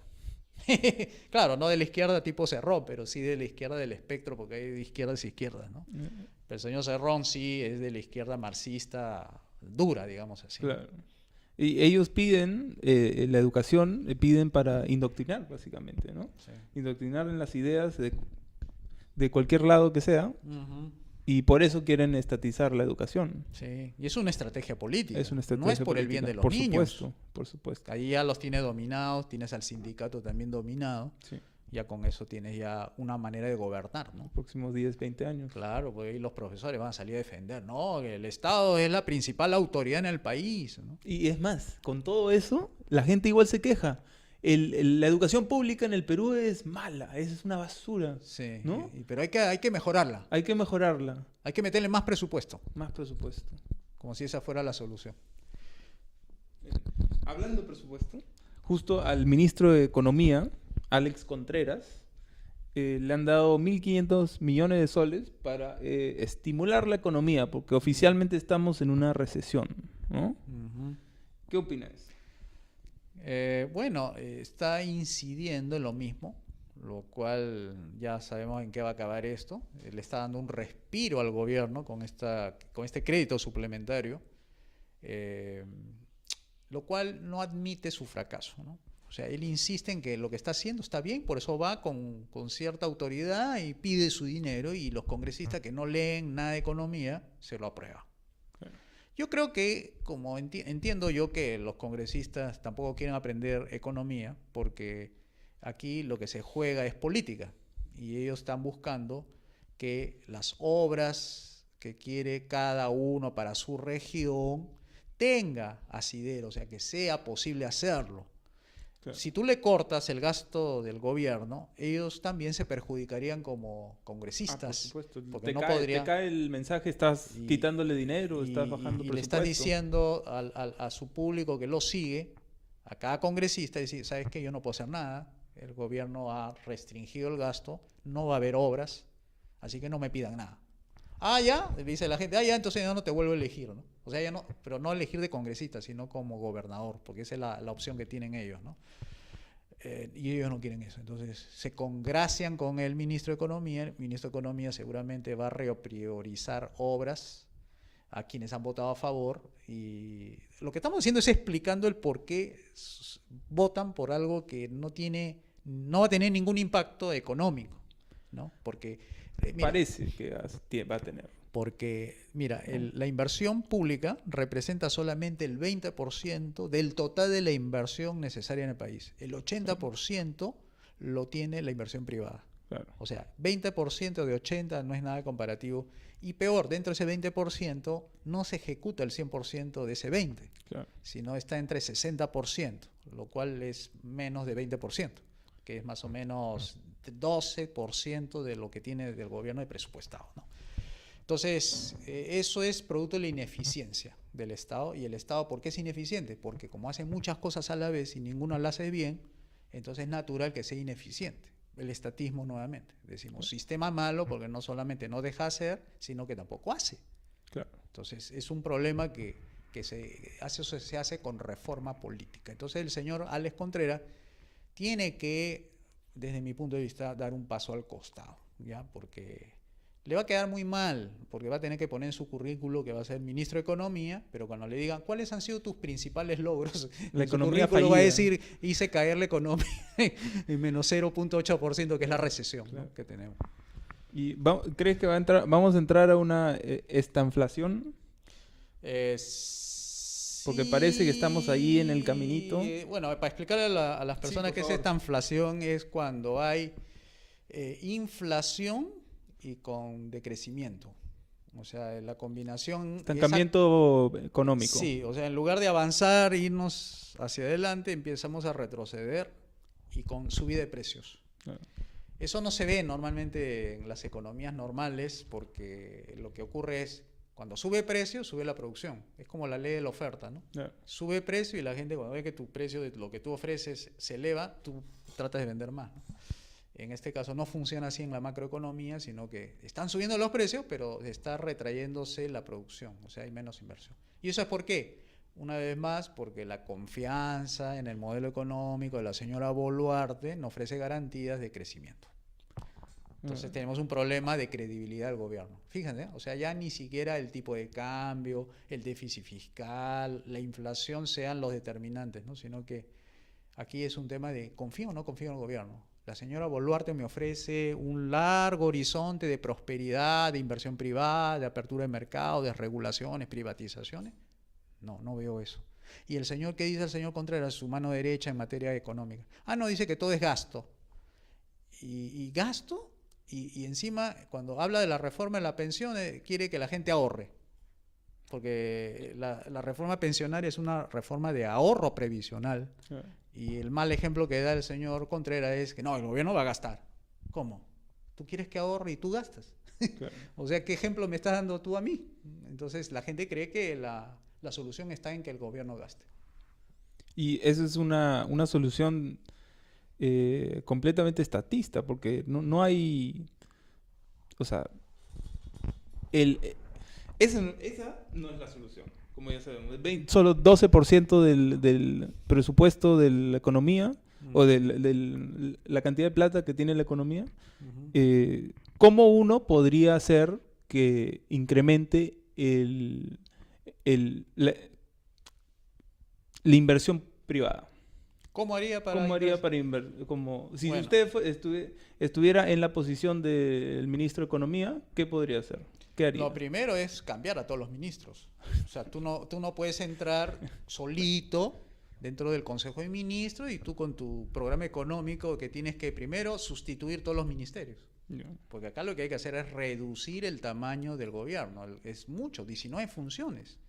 Claro, no de la izquierda tipo Cerrón, pero sí de la izquierda del espectro, porque hay de izquierdas y izquierdas, ¿no? Pero el señor Cerrón sí es de la izquierda marxista dura, digamos así. Claro. Y ellos piden la educación, piden para indoctrinar, básicamente, ¿no? Sí. Indoctrinar en las ideas de cualquier lado que sea, Ujú. y por eso quieren estatizar la educación. Sí, y es una estrategia política. Es una estrategia No es por el bien política, de los por niños. supuesto, por supuesto. Ahí ya los tiene dominados, tienes al sindicato también dominado. Sí. Ya con eso tienes ya una manera de gobernar, ¿no? Los próximos 10, 20 años. Claro, porque ahí los profesores van a salir a defender, no, que el Estado es la principal autoridad en el país, ¿no? Y es más, con todo eso, la gente igual se queja. La educación pública en el Perú es mala, es una basura. Sí, ¿No? pero hay que mejorarla, Hay que mejorarla. hay que meterle más presupuesto, Más presupuesto. como si esa fuera la solución. Hablando de presupuesto, justo al ministro de Economía, Alex Contreras, le han dado 1.500 millones de soles para estimular la economía, porque oficialmente estamos en una recesión, ¿no? Ujú. ¿Qué opinas? Bueno, está incidiendo en lo mismo, lo cual ya sabemos en qué va a acabar esto. Le está dando un respiro al gobierno con este crédito suplementario, eh, lo cual no admite su fracaso, ¿no? O sea, él insiste en que lo que está haciendo está bien, por eso va con cierta autoridad y pide su dinero, y los congresistas que no leen nada de economía se lo aprueban. Yo creo que, como entiendo yo que los congresistas tampoco quieren aprender economía, porque aquí lo que se juega es política, y ellos están buscando que las obras que quiere cada uno para su región tenga asidero, o sea, que sea posible hacerlo. Claro. Si tú le cortas el gasto del gobierno, ellos también se perjudicarían como congresistas. Por supuesto. Porque te cae el mensaje, estás quitándole dinero, estás bajando y presupuesto. le estás diciendo a su público que lo sigue, a cada congresista, decir, ¿sabes qué? Yo no puedo hacer nada, el gobierno ha restringido el gasto, no va a haber obras, así que no me pidan nada. Ya, dice la gente, ya, entonces yo no te vuelvo a elegir, ¿no? O sea, ya no, pero no elegir de congresista, sino como gobernador, porque esa es la opción que tienen ellos, ¿no? Y ellos no quieren eso. Entonces se congracian con el ministro de Economía. El ministro de Economía seguramente va a repriorizar obras a quienes han votado a favor. Y lo que estamos haciendo es explicando el por qué votan por algo que no va a tener ningún impacto económico, ¿no? Porque parece que va a tener. Porque, mira, la inversión pública representa solamente el 20% del total de la inversión necesaria en el país. El 80% lo tiene la inversión privada. Claro. O sea, 20% de 80 no es nada comparativo. Y peor, dentro de ese 20% no se ejecuta el 100% de ese 20%, claro, sino está entre 60%, lo cual es menos de 20%, que es más o menos 12% de lo que tiene del gobierno de presupuestado, ¿no? Entonces, eso es producto de la ineficiencia del Estado. ¿Y el Estado por qué es ineficiente? Porque como hace muchas cosas a la vez y ninguna la hace bien, entonces es natural que sea ineficiente. El estatismo nuevamente. Decimos, sistema malo porque no solamente no deja hacer, sino que tampoco hace. Claro. Entonces, es un problema que se hace con reforma política. Entonces, el señor Alex Contreras tiene que, desde mi punto de vista, dar un paso al costado, ¿ya? Porque le va a quedar muy mal, porque va a tener que poner en su currículo que va a ser ministro de Economía, pero cuando le digan cuáles han sido tus principales logros, la economía fallida, va a decir, hice caer la economía en menos 0.8%, que es la recesión, claro, ¿no?, que tenemos. ¿Y crees que vamos a entrar a una estanflación? Porque parece que estamos ahí en el caminito. Bueno, para explicarle a las personas que es estanflación, es cuando hay inflación y con decrecimiento. O sea, la combinación... Estancamiento económico. Sí, o sea, en lugar de avanzar, irnos hacia adelante, empezamos a retroceder y con subida de precios. Claro. Eso no se ve normalmente en las economías normales, porque lo que ocurre es, cuando sube precio, sube la producción. Es como la ley de la oferta, ¿no? Claro. Sube precio y la gente, cuando ve que tu precio de lo que tú ofreces se eleva, tú tratas de vender más, ¿no? En este caso no funciona así en la macroeconomía, sino que están subiendo los precios, pero está retrayéndose la producción, o sea, hay menos inversión. ¿Y eso es por qué? Una vez más, porque la confianza en el modelo económico de la señora Boluarte no ofrece garantías de crecimiento. Entonces tenemos un problema de credibilidad del gobierno. Fíjense, o sea, ya ni siquiera el tipo de cambio, el déficit fiscal, la inflación sean los determinantes, ¿no? Sino que aquí es un tema de confío o no confío en el gobierno. La señora Boluarte me ofrece un largo horizonte de prosperidad, de inversión privada, de apertura de mercado, de regulaciones, privatizaciones. No veo eso. Y el señor, ¿qué dice el señor Contreras, su mano derecha en materia económica? No, dice que todo es gasto. ¿Y gasto? Y encima, cuando habla de la reforma de la pensión, quiere que la gente ahorre. Porque la reforma pensionaria es una reforma de ahorro previsional. Sí. Y el mal ejemplo que da el señor Contreras es que no, el gobierno va a gastar. ¿Cómo? ¿Tú quieres que ahorre y tú gastas? Claro. O sea, ¿qué ejemplo me estás dando tú a mí? Entonces la gente cree que la solución está en que el gobierno gaste. Y esa es una solución completamente estatista, porque no hay... O sea, esa no es la solución. como ya sabemos, solo 12% del presupuesto de la economía o de la cantidad de plata que tiene la economía. ¿Cómo uno podría hacer que incremente la inversión privada? ¿Cómo haría para ¿Cómo haría para invertir? Si usted estuviera en la posición del ministro de Economía, ¿qué podría hacer? ¿Qué haría? Lo primero es cambiar a todos los ministros. O sea, tú no puedes entrar solito dentro del Consejo de Ministros y tú con tu programa económico que tienes que primero sustituir todos los ministerios. Porque acá lo que hay que hacer es reducir el tamaño del gobierno. Es mucho, 19 funciones.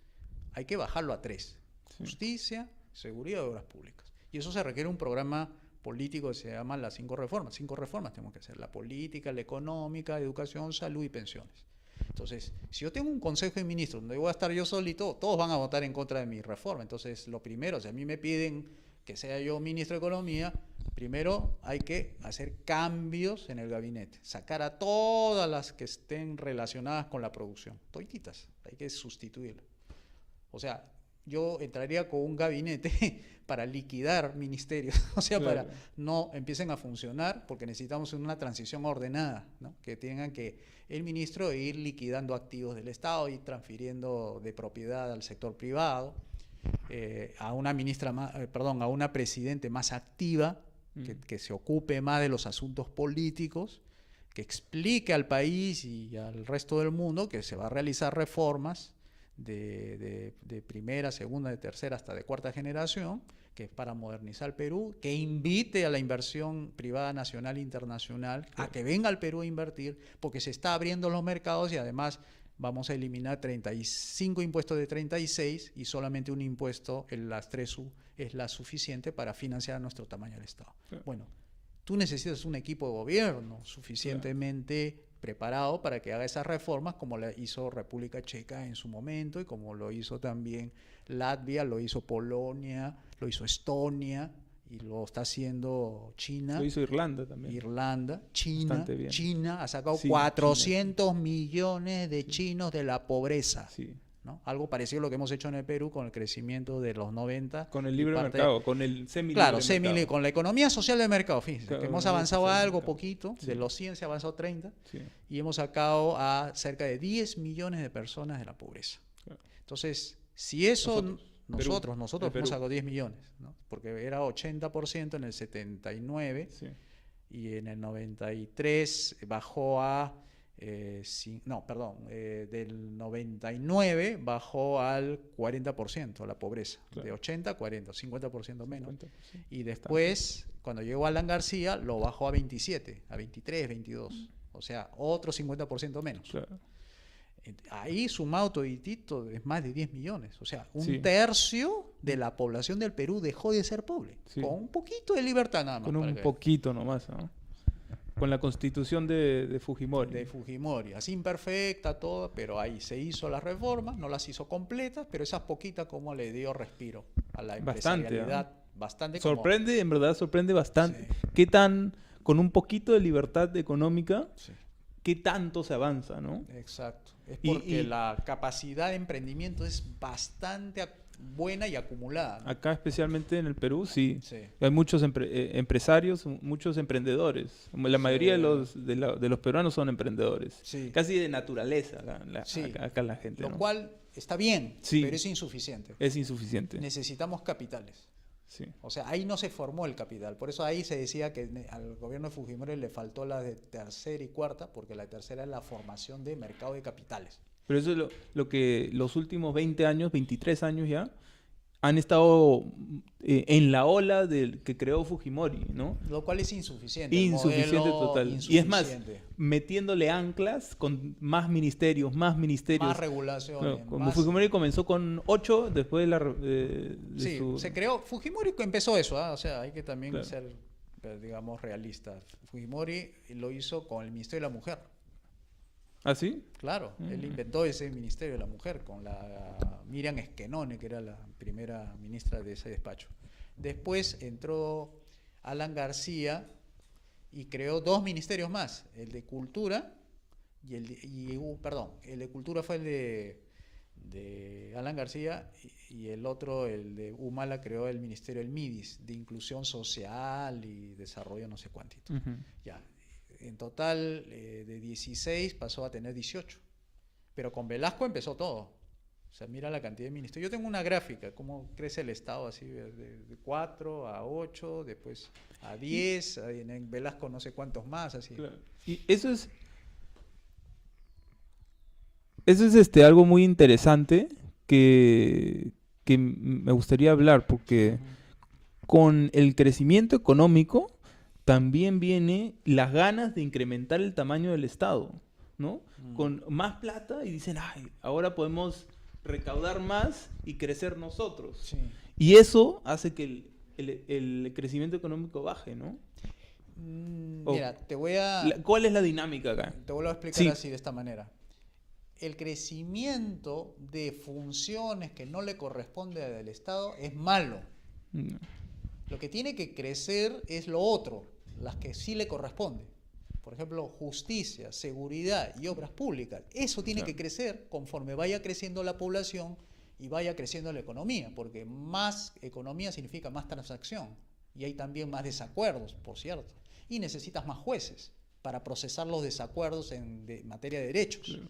Hay que bajarlo a 3. Justicia, seguridad y obras públicas. Y eso se requiere un programa político que se llama las 5 reformas. 5 reformas tenemos que hacer: la política, la económica, educación, salud y pensiones. Entonces, si yo tengo un consejo de ministros donde voy a estar yo solito, todos van a votar en contra de mi reforma. Entonces, lo primero, si a mí me piden que sea yo ministro de Economía, primero hay que hacer cambios en el gabinete, sacar a todas las que estén relacionadas con la producción, toditas, hay que sustituirlas. O sea, yo entraría con un gabinete para liquidar ministerios, o sea, para no empiecen a funcionar, porque necesitamos una transición ordenada, ¿no? Que tengan que el ministro ir liquidando activos del Estado y transfiriendo de propiedad al sector privado, a una presidente más activa, que se ocupe más de los asuntos políticos, que explique al país y al resto del mundo que se va a realizar reformas de primera, segunda, de tercera hasta de cuarta generación, que es para modernizar el Perú, que invite a la inversión privada nacional e internacional a que venga al Perú a invertir, porque se está abriendo los mercados y además vamos a eliminar 35 impuestos de 36 y solamente un impuesto, el las 3U, es la suficiente para financiar a nuestro tamaño del Estado. Bueno, tú necesitas un equipo de gobierno suficientemente preparado para que haga esas reformas, como la hizo República Checa en su momento y como lo hizo también Latvia, lo hizo Polonia, lo hizo Estonia y lo está haciendo China. Lo hizo Irlanda también. China ha sacado 400 millones de chinos de la pobreza. ¿No? Algo parecido a lo que hemos hecho en el Perú con el crecimiento de los 90. Con el libre mercado, con el semilibre mercado. Con la economía social de mercado, fíjense, que hemos avanzado algo poquito, de los 100 se ha avanzado 30, y hemos sacado a cerca de 10 millones de personas de la pobreza. Entonces, si eso... Nosotros hemos sacado 10 millones, ¿no? Porque era 80% en el 79 y en el 93 bajó a... del 99 bajó al 40% la pobreza, de 80 a 40, 50% menos. 50%. Y después, cuando llegó Alan García, lo bajó a 27, a 23, 22. O sea, otro 50% menos. Ahí sumado toditito es más de 10 millones. O sea, un tercio de la población del Perú dejó de ser pobre. Con un poquito de libertad nada más. Con un poquito nomás, ¿no? Con la constitución de Fujimori. De Fujimori, así imperfecta, toda, pero ahí se hizo las reformas, no las hizo completas, pero esas poquitas como le dio respiro a la empresarialidad. Bastante. Sorprende, en verdad sorprende bastante. ¿Qué tan, con un poquito de libertad económica, qué tanto se avanza, ¿no? Exacto. Es porque la capacidad de emprendimiento es bastante buena y acumulada, ¿no? Acá especialmente en el Perú, hay muchos empresarios, muchos emprendedores. La mayoría de los peruanos son emprendedores. Casi de naturaleza acá la gente. Lo cual está bien, pero es insuficiente. Es insuficiente. Necesitamos capitales. O sea, ahí no se formó el capital. Por eso ahí se decía que al gobierno de Fujimori le faltó la de tercera y cuarta, porque la tercera es la formación de mercado de capitales. Pero eso es lo que los últimos 20 años, 23 años ya, han estado en la ola que creó Fujimori, ¿no? Lo cual es insuficiente. Insuficiente total. Y es más, metiéndole anclas con más ministerios. Más regulaciones. Como Fujimori comenzó con 8, después se creó. Fujimori empezó eso, o sea, hay que también ser, digamos, realistas. Fujimori lo hizo con el Ministerio de la Mujer. ¿Ah, sí? Claro, él inventó ese Ministerio de la Mujer con la Miriam Esquenone, que era la primera ministra de ese despacho. Después entró Alan García y creó 2 ministerios más, el de Cultura el de Cultura fue el de Alan García, y el otro, el de Humala, creó el Ministerio del MIDIS, de Inclusión Social y Desarrollo no sé cuántito. Ya, en total de 16 pasó a tener 18, pero con Velasco empezó todo. O sea, mira la cantidad de ministerios. Yo tengo una gráfica, cómo crece el Estado, así de 4 a 8, después a 10, en Velasco no sé cuántos más, así. Claro. Y eso es algo muy interesante que me gustaría hablar, porque con el crecimiento económico también viene las ganas de incrementar el tamaño del Estado, ¿no? Con más plata y dicen, ay, ahora podemos recaudar más y crecer nosotros. Sí. Y eso hace que el crecimiento económico baje, ¿no? Mira, ¿Cuál es la dinámica acá? te vuelvo a explicar Sí. así, de esta manera. El crecimiento de funciones que no le corresponde al Estado es malo. No. Lo que tiene que crecer es lo otro, las que sí le corresponde. Por ejemplo, justicia, seguridad y obras públicas. Eso tiene que crecer conforme vaya creciendo la población y vaya creciendo la economía, porque más economía significa más transacción. Y hay también más desacuerdos, por cierto. Y necesitas más jueces para procesar los desacuerdos en materia de derechos. Claro.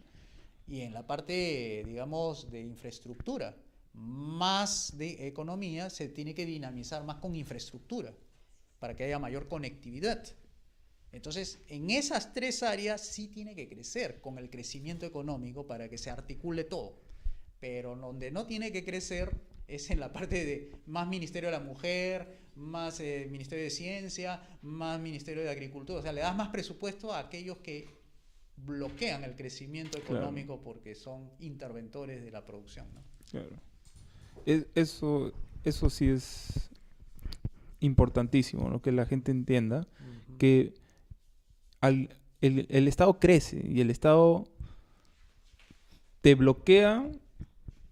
Y en la parte, digamos, de infraestructura, más de economía se tiene que dinamizar más con infraestructura para que haya mayor conectividad. Entonces, en esas tres áreas sí tiene que crecer con el crecimiento económico para que se articule todo. Pero donde no tiene que crecer es en la parte de más Ministerio de la Mujer, más Ministerio de Ciencia, más Ministerio de Agricultura. O sea, le das más presupuesto a aquellos que bloquean el crecimiento económico, claro, porque son interventores de la producción, ¿no? Claro. Eso sí es importantísimo, ¿no? Que la gente entienda que el Estado crece y el Estado te bloquea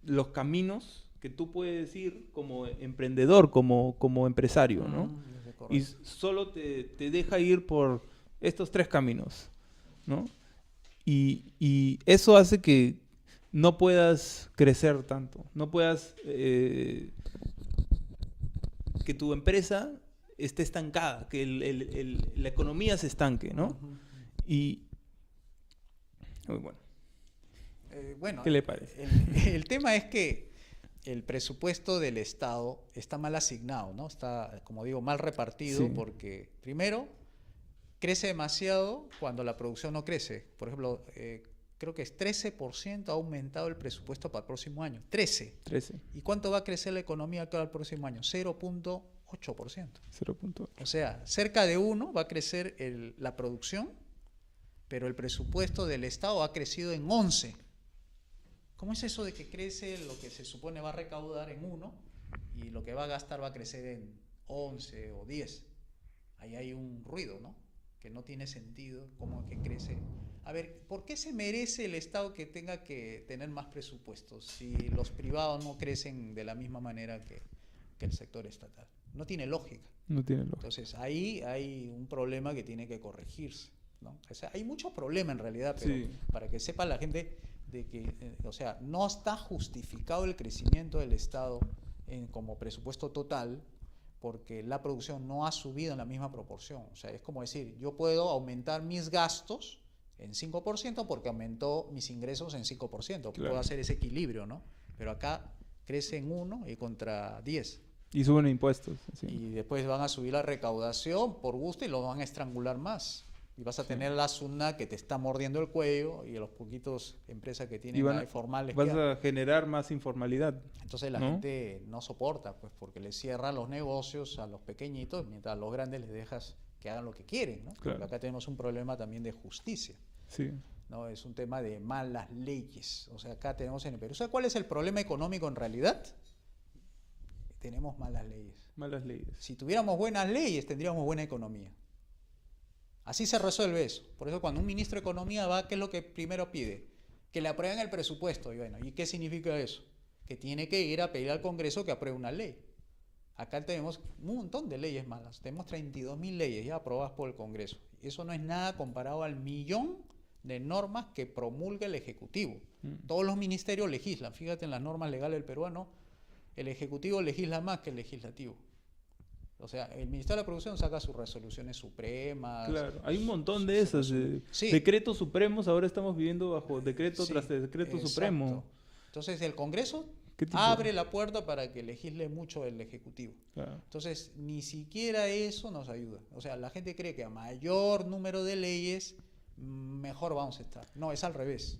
los caminos que tú puedes ir como emprendedor, como empresario, ¿no? Y solo te deja ir por estos 3 caminos, ¿no? Y eso hace que no puedas crecer tanto, no puedas que tu empresa esté estancada, que la economía se estanque, ¿no? Y bueno, ¿qué le parece? El tema es que el presupuesto del Estado está mal asignado, ¿no? Está, como digo, mal repartido, sí, porque primero crece demasiado cuando la producción no crece. Por ejemplo, creo que es 13% ha aumentado el presupuesto para el próximo año. 13. ¿Y cuánto va a crecer la economía acá el próximo año? 0.8%. 0.8. O sea, cerca de 1 va a crecer la producción, pero el presupuesto del Estado ha crecido en 11. ¿Cómo es eso de que crece lo que se supone va a recaudar en 1 y lo que va a gastar va a crecer en 11 o 10? Ahí hay un ruido, ¿no? Que no tiene sentido, cómo que crece. A ver, ¿por qué se merece el Estado que tenga que tener más presupuestos si los privados no crecen de la misma manera que el sector estatal? No tiene lógica. No tiene lógica. Entonces, ahí hay un problema que tiene que corregirse, ¿no? O sea, hay muchos problemas en realidad, pero sí, para que sepa la gente de que, o sea, no está justificado el crecimiento del Estado como presupuesto total, porque la producción no ha subido en la misma proporción. O sea, es como decir, yo puedo aumentar mis gastos en 5% porque aumentó mis ingresos en 5%. Claro. Puedo hacer ese equilibrio, ¿no? Pero acá crece en 1 y contra 10. Y suben impuestos. Sí. Y después van a subir la recaudación por gusto y lo van a estrangular más. Y vas a tener la SUNAT que te está mordiendo el cuello y los poquitos empresas que tienen formales. Vas a generar más informalidad. Entonces la gente no soporta, pues, porque les cierran los negocios a los pequeñitos, mientras a los grandes les dejas que hagan lo que quieren, ¿no? Claro. Porque acá tenemos un problema también de justicia. Sí. ¿No? Es un tema de malas leyes. O sea, acá tenemos en el Perú. ¿Sabes cuál es el problema económico en realidad? Tenemos malas leyes. Malas leyes. Si tuviéramos buenas leyes, tendríamos buena economía. Así se resuelve eso. Por eso cuando un ministro de Economía va, ¿qué es lo que primero pide? Que le aprueben el presupuesto. Y bueno, ¿y qué significa eso? Que tiene que ir a pedir al Congreso que apruebe una ley. Acá tenemos un montón de leyes malas. Tenemos 32.000 leyes ya aprobadas por el Congreso. Eso no es nada comparado al 1.000.000 de normas que promulga el Ejecutivo. Todos los ministerios legislan. Fíjate en las normas legales del peruano, el Ejecutivo legisla más que el Legislativo. O sea, el Ministerio de la Producción saca sus resoluciones supremas. Claro, hay un montón de esas. Sí. Decretos supremos, ahora estamos viviendo bajo decreto tras decreto supremo. Entonces el Congreso ¿Qué tipo? abre la puerta para que legisle mucho el Ejecutivo. Claro. Entonces, ni siquiera eso nos ayuda. O sea, la gente cree que a mayor número de leyes, mejor vamos a estar. No, es al revés.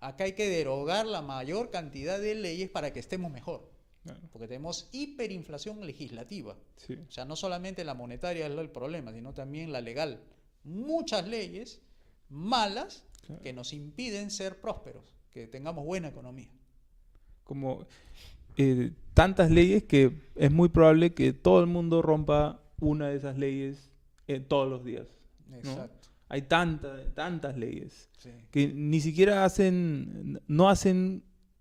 Acá hay que derogar la mayor cantidad de leyes para que estemos mejor. Claro. Porque tenemos hiperinflación legislativa. Sí. O sea, no solamente la monetaria es el problema, sino también la legal. Muchas leyes malas, claro, que nos impiden ser prósperos, que tengamos buena economía. Como tantas leyes que es muy probable que todo el mundo rompa una de esas leyes todos los días, ¿no? Exacto. Hay tantas leyes, sí, que ni siquiera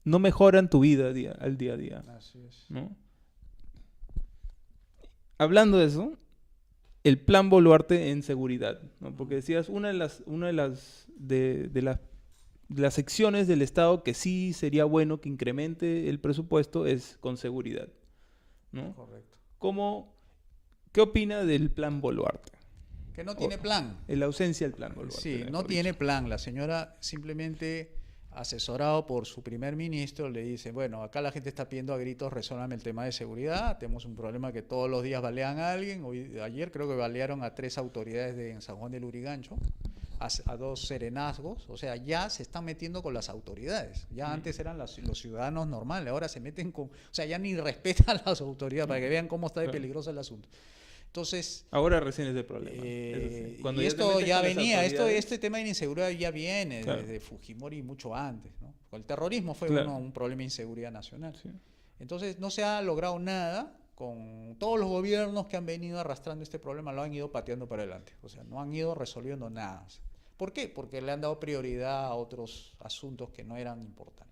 no mejoran tu vida al día a día. Así es. ¿No? Hablando de eso, el plan Boluarte en seguridad, ¿no? Porque decías, una de las secciones del Estado que sí sería bueno que incremente el presupuesto es con seguridad, ¿no? Correcto. ¿Qué opina del plan Boluarte? Que no tiene plan. La ausencia del plan Boluarte. Sí, no tiene plan. La señora simplemente, asesorado por su primer ministro, le dice, bueno, acá la gente está pidiendo a gritos, resuélvame el tema de seguridad, tenemos un problema que todos los días balean a alguien. Ayer creo que balearon a 3 autoridades en San Juan del Lurigancho, a 2 serenazgos. O sea, ya se están metiendo con las autoridades. Ya antes eran los ciudadanos normales, ahora se meten con... O sea, ya ni respetan a las autoridades, para que vean cómo está de peligroso el asunto. Entonces, ahora recién es el problema. Y esto ya venía, este tema de inseguridad ya viene, claro, desde Fujimori y mucho antes, ¿no? El terrorismo fue, claro, un problema de inseguridad nacional. Sí. Entonces no se ha logrado nada con todos los gobiernos que han venido arrastrando este problema, lo han ido pateando para adelante. O sea, no han ido resolviendo nada. ¿Por qué? Porque le han dado prioridad a otros asuntos que no eran importantes.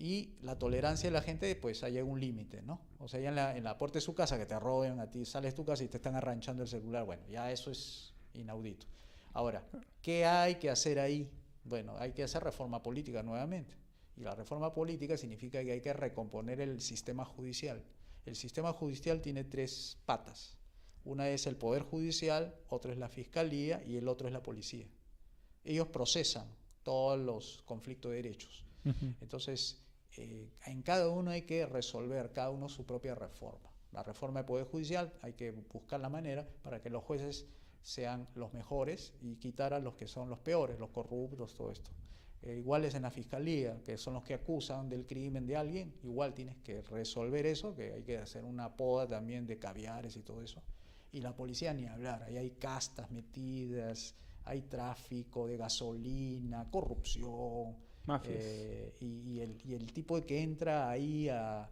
Y la tolerancia de la gente, pues hay un límite, ¿no? O sea, ya en la puerta de su casa, que te roben a ti, sales de tu casa y te están arranchando el celular, bueno, ya eso es inaudito. Ahora, ¿qué hay que hacer ahí? Bueno, hay que hacer reforma política nuevamente. Y la reforma política significa que hay que recomponer el sistema judicial. El sistema judicial tiene 3 patas. Una es el Poder Judicial, otra es la Fiscalía y el otro es la Policía. Ellos procesan todos los conflictos de derechos. Entonces, en cada uno hay que resolver, cada uno su propia reforma. La reforma del Poder Judicial hay que buscar la manera para que los jueces sean los mejores y quitar a los que son los peores, los corruptos, todo esto. Iguales en la Fiscalía, que son los que acusan del crimen de alguien, igual tienes que resolver eso, que hay que hacer una poda también de caviares y todo eso. Y la policía ni hablar, ahí hay castas metidas, hay tráfico de gasolina, corrupción, y el tipo que entra ahí a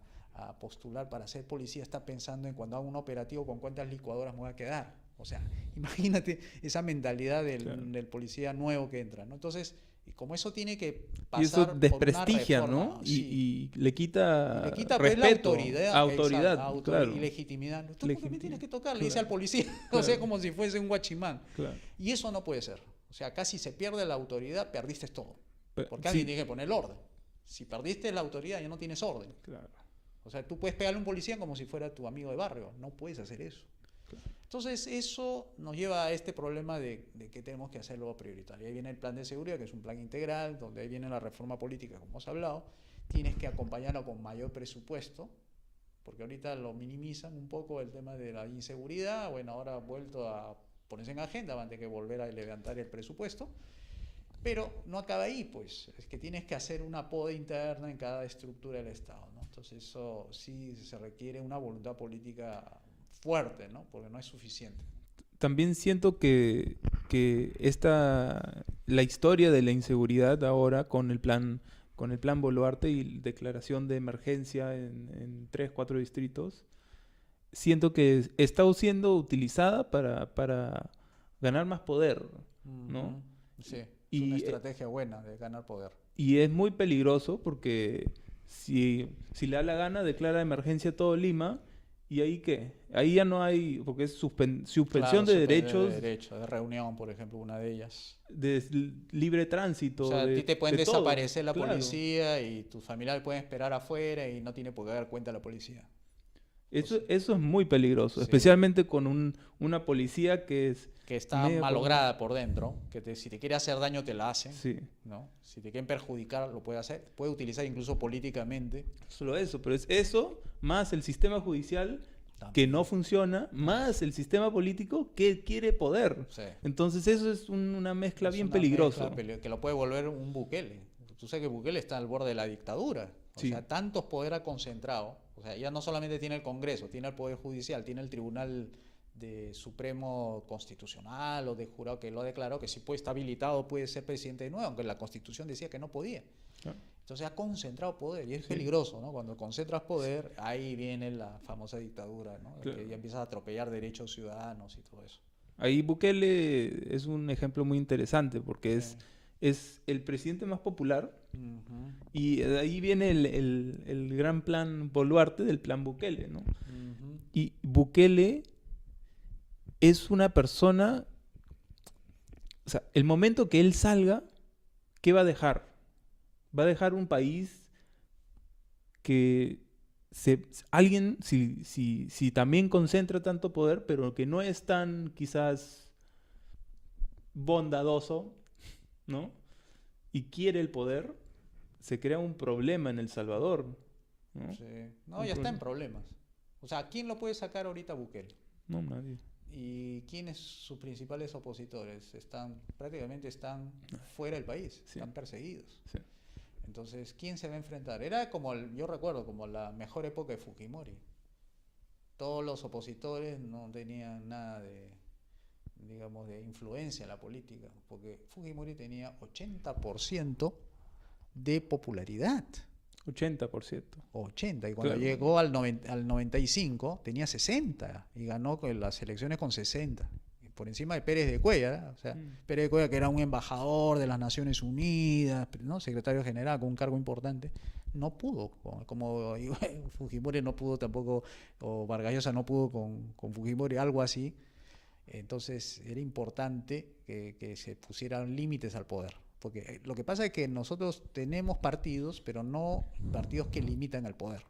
postular para ser policía está pensando en cuando haga un operativo con cuántas licuadoras me voy a quedar. O sea, imagínate esa mentalidad del policía nuevo que entra, ¿no? Entonces, como eso tiene que pasar, y eso desprestigia, por una reforma, ¿no? Sí. Y le quita respeto, la autoridad, claro. Y legitimidad. ¿Tú por qué me tienes que tocar? Claro. Le dice al policía, Claro. O sea, como si fuese un guachimán. Claro. Y eso no puede ser. O sea, acá si se pierde la autoridad, perdiste todo. Porque sí. alguien tiene que poner el orden. Si perdiste la autoridad, ya no tienes orden. Claro. O sea, tú puedes pegarle a un policía como si fuera tu amigo de barrio. No puedes hacer eso. Claro. Entonces, eso nos lleva a este problema de que tenemos que hacerlo prioritario. Ahí viene el plan de seguridad, que es un plan integral, donde ahí viene la reforma política, como hemos hablado. Tienes que acompañarlo con mayor presupuesto, porque ahorita lo minimizan un poco el tema de la inseguridad. Bueno, ahora ha vuelto a ponerse en agenda, van a tener que volver a levantar el presupuesto. Pero no acaba ahí, pues. Es que tienes que hacer una poda interna en cada estructura del Estado, ¿no? Entonces, eso sí se requiere una voluntad política fuerte, ¿no? Porque no es suficiente. También siento que la historia de la inseguridad ahora con el plan Boluarte y declaración de emergencia en 3, 4 distritos, siento que está siendo utilizada para ganar más poder, ¿no? Sí, es una estrategia buena de ganar poder. Y es muy peligroso porque si le da la gana declara emergencia a todo Lima ¿Y ahí qué? Ahí ya no hay, porque es suspensión Claro, de suspender derechos de derecho, de reunión, por ejemplo, una de ellas. de libre O tránsito, sea, a ti te pueden de todo, desaparecer la claro. policía y tus familiares pueden esperar afuera y no tiene por qué dar cuenta la policía. Eso, Entonces, eso es muy peligroso, sí, especialmente con una policía que es que está media corrupta. malograda por dentro, si te quiere hacer daño te la hacen, Sí, ¿no? Si te quieren perjudicar lo puede hacer, puede utilizar incluso políticamente solo eso, pero es eso más el sistema judicial que no también. funciona, más el sistema político que quiere poder. Sí. Entonces eso es una mezcla Es bien una mezcla peligrosa. que lo puede volver un Bukele. Tú sabes que Bukele está al borde de la dictadura. O Sí, sea, tantos poderes concentrados. O sea, ya no solamente tiene el Congreso, tiene el Poder Judicial, tiene el Tribunal de Supremo Constitucional o de jurado que lo ha declarado que si puede estar habilitado puede ser presidente de nuevo, aunque la Constitución decía que no podía. claro, Entonces ha concentrado poder y es sí, peligroso, ¿no? Cuando concentras poder, ahí viene la famosa dictadura, ¿no? claro. Que ya empiezas a atropellar derechos ciudadanos y todo eso. Ahí Bukele es un ejemplo muy interesante porque Sí. es el presidente más popular Ujú, y de ahí viene el gran plan Boluarte del plan Bukele, ¿no? ujú. Y Bukele es una persona, o sea, el momento que él salga, ¿qué va a dejar? Va a dejar un país que alguien, si también concentra tanto poder, pero que no es tan quizás bondadoso, ¿no? Y quiere el poder, se crea un problema en El Salvador, ¿no? Sí. No, Un ya está en problema. problemas. O sea, ¿quién lo puede sacar ahorita a Bukele? No, nadie. ¿Y quiénes sus principales opositores? Prácticamente están fuera del país, Sí, están perseguidos. sí. Entonces, ¿quién se va a enfrentar? Era como, yo recuerdo, como la mejor época de Fujimori. Todos los opositores no tenían nada de, digamos, de influencia en la política, porque Fujimori tenía 80% de popularidad. 80%. 80, y cuando Claro. llegó al 95 tenía 60 y ganó con las elecciones con 60, y por encima de Pérez de Cuellar, ¿eh? O sea, Mm. Pérez de Cuellar, que era un embajador de las Naciones Unidas, ¿no? Secretario general con un cargo importante, no pudo, como Fujimori no pudo tampoco, o Vargas Llosa no pudo con Fujimori, algo así. Entonces era importante que se pusieran límites al poder. Porque lo que pasa es que nosotros tenemos partidos, pero no partidos que limitan el poder.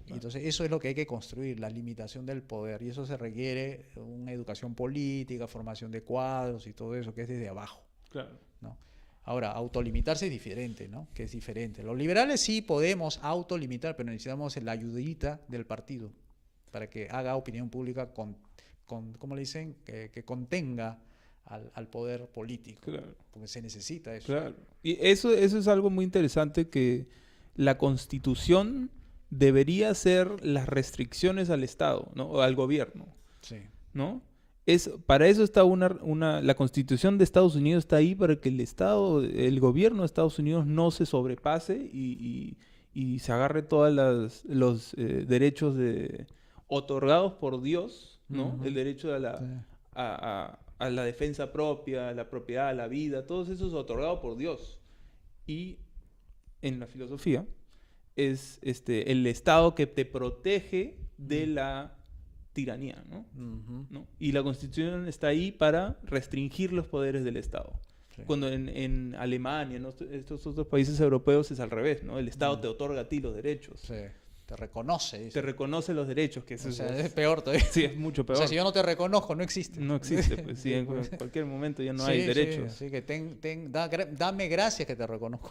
Y entonces eso es lo que hay que construir, la limitación del poder. Y eso se requiere una educación política, formación de cuadros y todo eso, que es desde abajo, Claro. ¿no? Ahora, autolimitarse es diferente, ¿no? Que es diferente. Los liberales sí podemos autolimitar, pero necesitamos la ayudita del partido para que haga opinión pública ¿cómo le dicen? Que contenga al poder político, Claro. porque se necesita eso. Claro. Y eso es algo muy interesante que la Constitución debería ser las restricciones al Estado, ¿no? O al gobierno, Sí. ¿no? Para eso está la Constitución de Estados Unidos está ahí para que el gobierno de Estados Unidos no se sobrepase y se agarre todos los derechos otorgados por Dios, ¿no? Ujú. El derecho Sí. a la defensa propia, a la propiedad, a la vida, todos esos otorgados por Dios. Y en la filosofía es el Estado que te protege de la tiranía, ¿no? Ujú. ¿No? Y la Constitución está ahí para restringir los poderes del Estado. Sí. Cuando en Alemania, ¿no? Estos otros países europeos es al revés, ¿no? El Estado Mm. te otorga a ti los derechos, Sí. Te reconoce, te dice. reconoce los derechos, que eso O sea, es, es peor todavía. sí, es mucho O peor. sea, si yo no te reconozco, no existe. No existe, pues sí, Sí, en pues. cualquier momento ya no Sí, hay sí, derechos. así que dame gracias que te reconozco.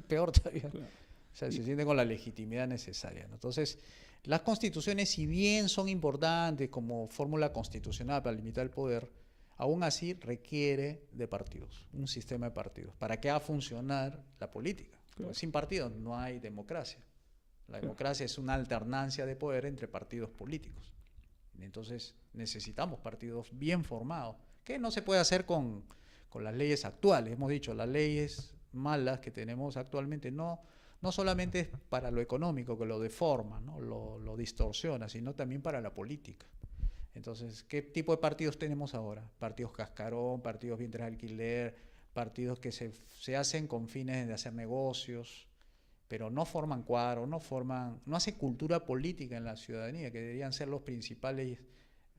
Peor todavía. Claro. O sea, se siente con la legitimidad necesaria, ¿no? Entonces, las constituciones, si bien son importantes como fórmula constitucional para limitar el poder, aún así requiere de partidos, un sistema de partidos, para que haga funcionar la política. Claro. Porque sin partidos no hay democracia. La Claro. democracia es una alternancia de poder entre partidos políticos. Entonces, necesitamos partidos bien formados, que no se puede hacer con las leyes actuales. Hemos dicho, las leyes malas que tenemos actualmente no solamente es para lo económico, que lo deforma, ¿no? lo distorsiona, sino también para la política. Entonces, ¿qué tipo de partidos tenemos ahora? Partidos cascarón, partidos vientres de alquiler, partidos que se hacen con fines de hacer negocios, pero no forman cuadros, no hace cultura política en la ciudadanía, que deberían ser los principales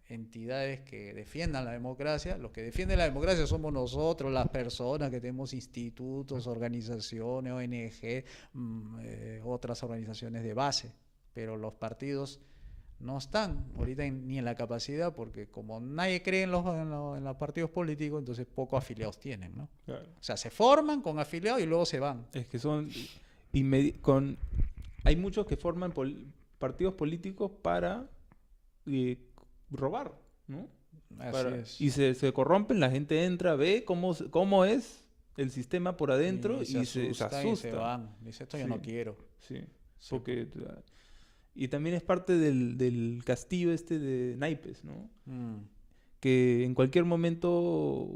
entidades que defiendan la democracia. Los que defienden la democracia somos nosotros, las personas que tenemos institutos, organizaciones, ONG, otras organizaciones de base, pero los partidos no están ahorita ni en la capacidad, porque como nadie cree en los partidos políticos, entonces pocos afiliados tienen, ¿no? Claro. O sea, se forman con afiliados y luego se van. Es que son hay muchos que forman partidos políticos para robar, ¿no? Así es. Y se corrompen, la gente entra, ve cómo es el sistema por adentro y se asusta. Y se van. Dice, esto yo no quiero. Sí, porque... Y también es parte del castillo de naipes, ¿no? Que en cualquier momento,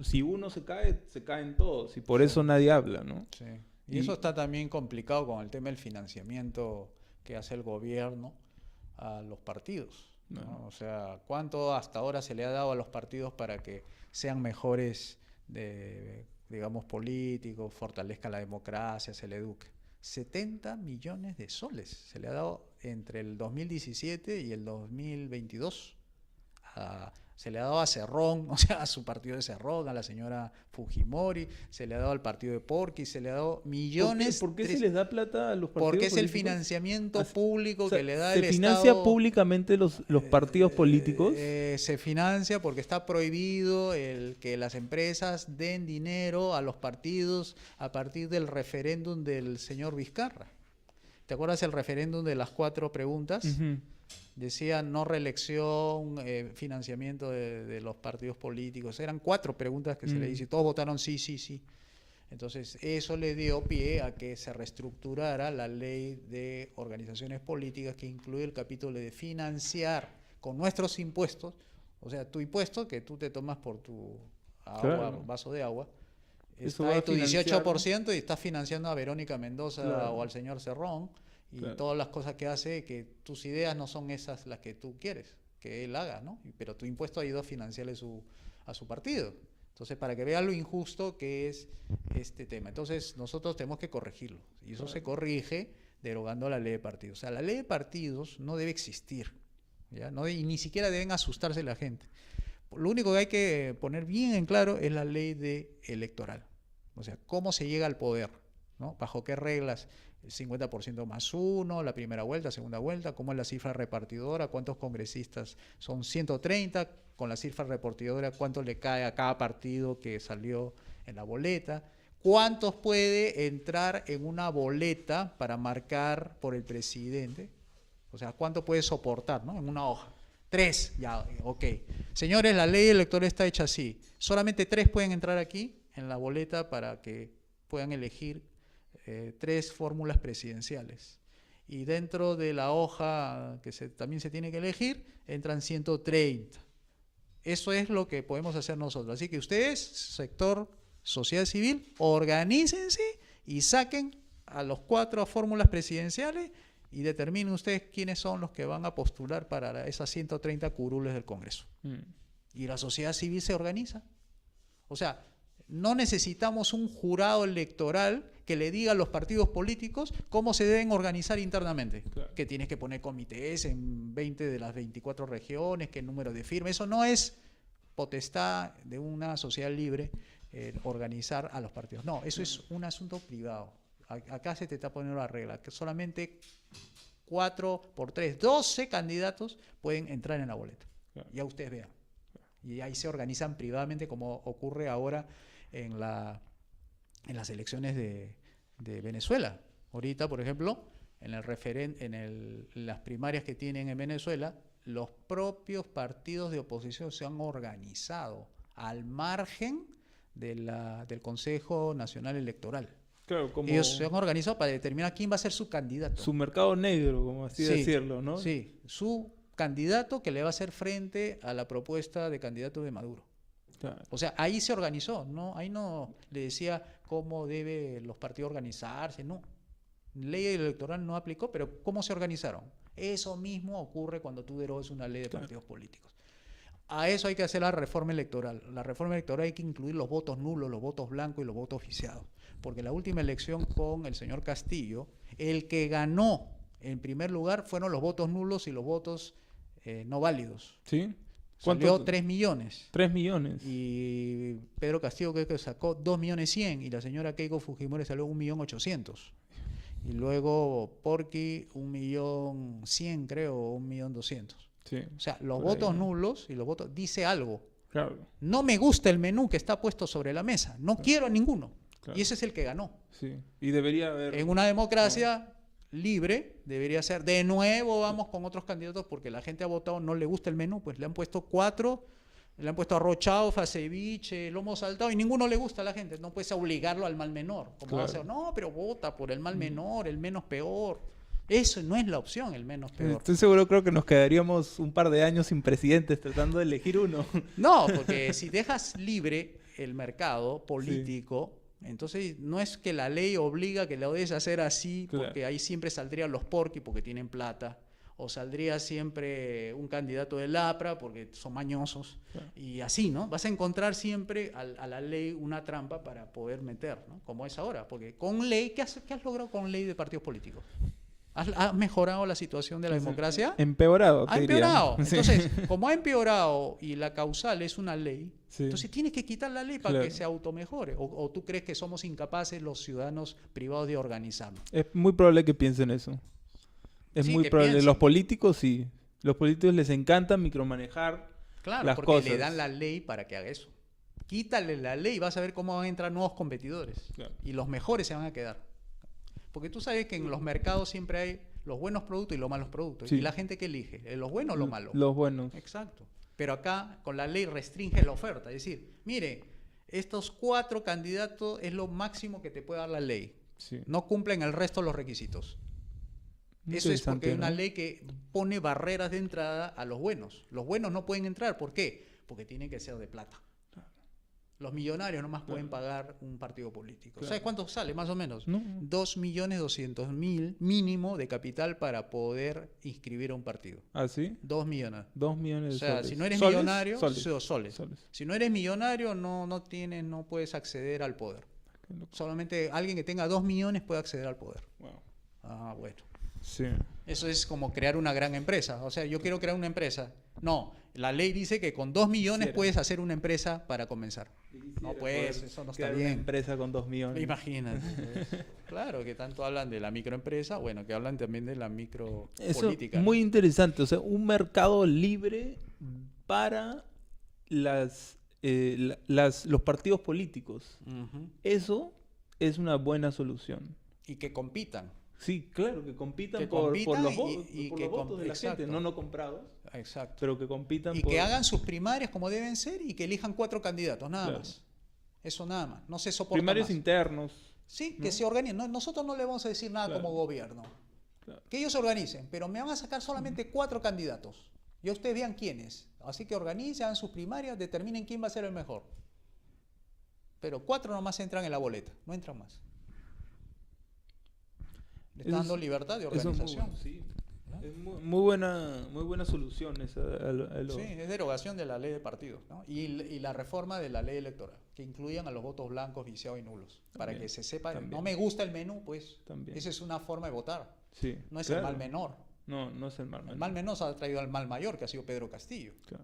si uno se caen todos, y por eso nadie habla, ¿no? Sí. Y eso está también complicado con el tema del financiamiento que hace el gobierno a los partidos, ¿no? O sea, ¿cuánto hasta ahora se le ha dado a los partidos para que sean mejores, digamos, políticos, fortalezcan la democracia, se le eduque? 70 millones de soles se le ha dado entre el 2017 y el 2022. Se le ha dado a Cerrón, o sea, a su partido de Cerrón, a la señora Fujimori, se le ha dado al partido de Porqui, se le ha dado millones. ¿Por qué se les da plata a los partidos porque es políticos? el financiamiento público que le da ¿Se el financia Estado públicamente los partidos políticos? Se financia porque está prohibido que las empresas den dinero a los partidos a partir del referéndum del señor Vizcarra. ¿Te acuerdas el referéndum de las 4 preguntas? Uh-huh. Decía no reelección, financiamiento de los partidos políticos. Eran 4 preguntas que se le hizo y todos votaron sí, sí, sí. Entonces eso le dio pie a que se reestructurara la ley de organizaciones políticas, que incluye el capítulo de financiar con nuestros impuestos, o sea, tu impuesto que tú te tomas por tu vaso de agua, está de tu 18% y estás financiando a Verónica Mendoza o al señor Cerrón. Y todas las cosas que hace, que tus ideas no son esas las que tú quieres que él haga, ¿no? Pero tu impuesto ha ido a financiarle a su partido. Entonces, para que vean lo injusto que es este tema. Entonces, nosotros tenemos que corregirlo. Y eso se corrige derogando la ley de partidos. O sea, la ley de partidos no debe existir, ¿ya? Y ni siquiera deben asustarse la gente. Lo único que hay que poner bien en claro es la ley electoral. O sea, cómo se llega al poder, ¿no? Bajo qué reglas. El 50% más 1, la primera vuelta, segunda vuelta, cómo es la cifra repartidora, cuántos congresistas son 130, con la cifra repartidora cuánto le cae a cada partido que salió en la boleta, cuántos puede entrar en una boleta para marcar por el presidente, o sea, cuánto puede soportar, ¿no? En una hoja. 3, ya, ok. Señores, la ley electoral está hecha así, solamente 3 pueden entrar aquí en la boleta para que puedan elegir 3 fórmulas presidenciales. Y dentro de la hoja que también se tiene que elegir, entran 130. Eso es lo que podemos hacer nosotros. Así que ustedes, sector sociedad civil, organícense y saquen a los 4 fórmulas presidenciales y determinen ustedes quiénes son los que van a postular para esas 130 curules del Congreso. Y la sociedad civil se organiza. O sea, no necesitamos un jurado electoral que le diga a los partidos políticos cómo se deben organizar internamente. Claro. Que tienes que poner comités en 20 de las 24 regiones, qué número de firmas. Eso no es potestad de una sociedad libre organizar a los partidos. No, eso es un asunto privado. Acá se te está poniendo la regla, que solamente 4 por 3, 12 candidatos pueden entrar en la boleta. Claro. Ya ustedes vean. Y ahí se organizan privadamente, como ocurre ahora en las elecciones de Venezuela. Ahorita, por ejemplo, en las primarias que tienen en Venezuela, los propios partidos de oposición se han organizado al margen del Consejo Nacional Electoral. Claro, como ellos se han organizado para determinar quién va a ser su candidato. Su mercado negro, como así decirlo, ¿no? Sí, su candidato que le va a hacer frente a la propuesta de candidato de Maduro. Claro. O sea, ahí se organizó, ¿no? Ahí no le decía cómo deben los partidos organizarse, no. Ley electoral no aplicó, pero ¿cómo se organizaron? Eso mismo ocurre cuando tú derogas una ley de partidos políticos. A eso hay que hacer la reforma electoral. La reforma electoral hay que incluir los votos nulos, los votos blancos y los votos viciados. Porque la última elección con el señor Castillo, el que ganó en primer lugar fueron los votos nulos y los votos no válidos. ¿Sí? Salió 3 millones. 3 millones. Y Pedro Castillo creo que sacó 2.100.000 y la señora Keiko Fujimori salió 1.800.000. Y luego Porky 1.100.000 creo, o 1.200.000. Sí, o sea, los por votos ahí. nulos y los votos dice algo. Claro, No me gusta el menú que está puesto sobre la mesa. No quiero a ninguno. claro. Y ese es el que ganó. Sí. Y debería haber... En una democracia libre debería ser, de nuevo vamos con otros candidatos porque la gente ha votado, no le gusta el menú, pues le han puesto 4, le han puesto arroz chaufa, ceviche, lomo saltado y ninguno le gusta a la gente. No puedes obligarlo al mal menor. Como va a ser, no, pero vota por el mal menor, el menos peor. Eso no es la opción, el menos peor. Estoy seguro, creo que nos quedaríamos un par de años sin presidentes tratando de elegir uno. No, porque si dejas libre el mercado político, entonces no es que la ley obliga que lo debes hacer así, Claro. porque ahí siempre saldrían los porquis porque tienen plata, o saldría siempre un candidato del APRA porque son mañosos, Claro. y así, ¿no? Vas a encontrar siempre a la ley una trampa para poder meter, ¿no? Como es ahora, porque con ley, ¿qué has logrado con ley de partidos políticos? ¿Has mejorado la situación de la democracia? Empeorado, Ha te diría. empeorado. Sí. Entonces, como ha empeorado y la causal es una ley, Sí. entonces tienes que quitar la ley para Claro. que se automejore. ¿O tú crees que somos incapaces los ciudadanos privados de organizarnos? Es muy probable que piensen eso. Es Sí, muy que probable. piensen. Los políticos sí. Los políticos les encanta micromanejar Claro, las porque cosas. le dan la ley para que haga eso. Quítale la ley y vas a ver cómo van a entrar nuevos competidores. Claro. Y los mejores se van a quedar. Porque tú sabes que en los mercados siempre hay los buenos productos y los malos productos. Sí. ¿Y la gente qué elige? ¿Los buenos o los malos? Los buenos. Exacto. Pero acá con la ley restringe la oferta. Es decir, mire, estos 4 candidatos es lo máximo que te puede dar la ley. Sí. No cumplen el resto de los requisitos. Muy Eso es porque hay interesante, una ¿no? ley que pone barreras de entrada a los buenos. Los buenos no pueden entrar. ¿Por qué? Porque tienen que ser de plata. Los millonarios nomás pueden pagar un partido político. Claro. ¿Sabes cuánto sale más o menos? No. 2.200.000 mínimo de capital para poder inscribir a un partido. ¿Ah, sí? 2 millones. 2 millones O de sea, soles. si no eres ¿Soles? millonario, Soles. soles. Soles. Si no eres millonario, no puedes acceder al poder. Qué loco. Solamente alguien que tenga 2 millones puede acceder al poder. Wow. Ah, bueno. Sí. Eso es como crear una gran empresa. O sea, yo quiero crear una empresa. No, la ley dice que con 2 millones Quisiera. puedes hacer una empresa para comenzar. No, pues, eso no está Crear una bien. empresa con 2 millones. Imagínate. Pues. Claro, que tanto hablan de la microempresa, bueno, que hablan también de la Eso micropolítica. muy interesante. O sea, un mercado libre para los partidos políticos. Ujú. Eso es una buena solución. Y que compitan. Sí, claro, que compitan, Que por compitan los, y por que los votos de la exacto. gente, no comprados, Exacto. pero que compitan Y por... que hagan sus primarias como deben ser y que elijan 4 candidatos, nada Claro. más. Eso nada más. No se soporta primarios más. internos. Sí, que ¿no? se organicen. Nosotros no le vamos a decir nada Claro. como gobierno. Claro. Que ellos se organicen, pero me van a sacar solamente 4 candidatos. Y ustedes vean quiénes. Así que organicen, hagan sus primarias, determinen quién va a ser el mejor. Pero 4 nomás entran en la boleta, no entran más. Le está Eso dando es- libertad de Eso es muy organización. bueno, sí. ¿no? Es muy buena solución esa a lo- Sí, es derogación de la ley de partidos, ¿no? Y la reforma de la ley electoral, que incluyan a los votos blancos, viciados y nulos, para También, que se sepa, también. no me gusta el menú, pues También. esa es una forma de votar, Sí, no es claro. el mal menor. No, no es el mal menor. El mal menor se ha traído al mal mayor, que ha sido Pedro Castillo. Claro.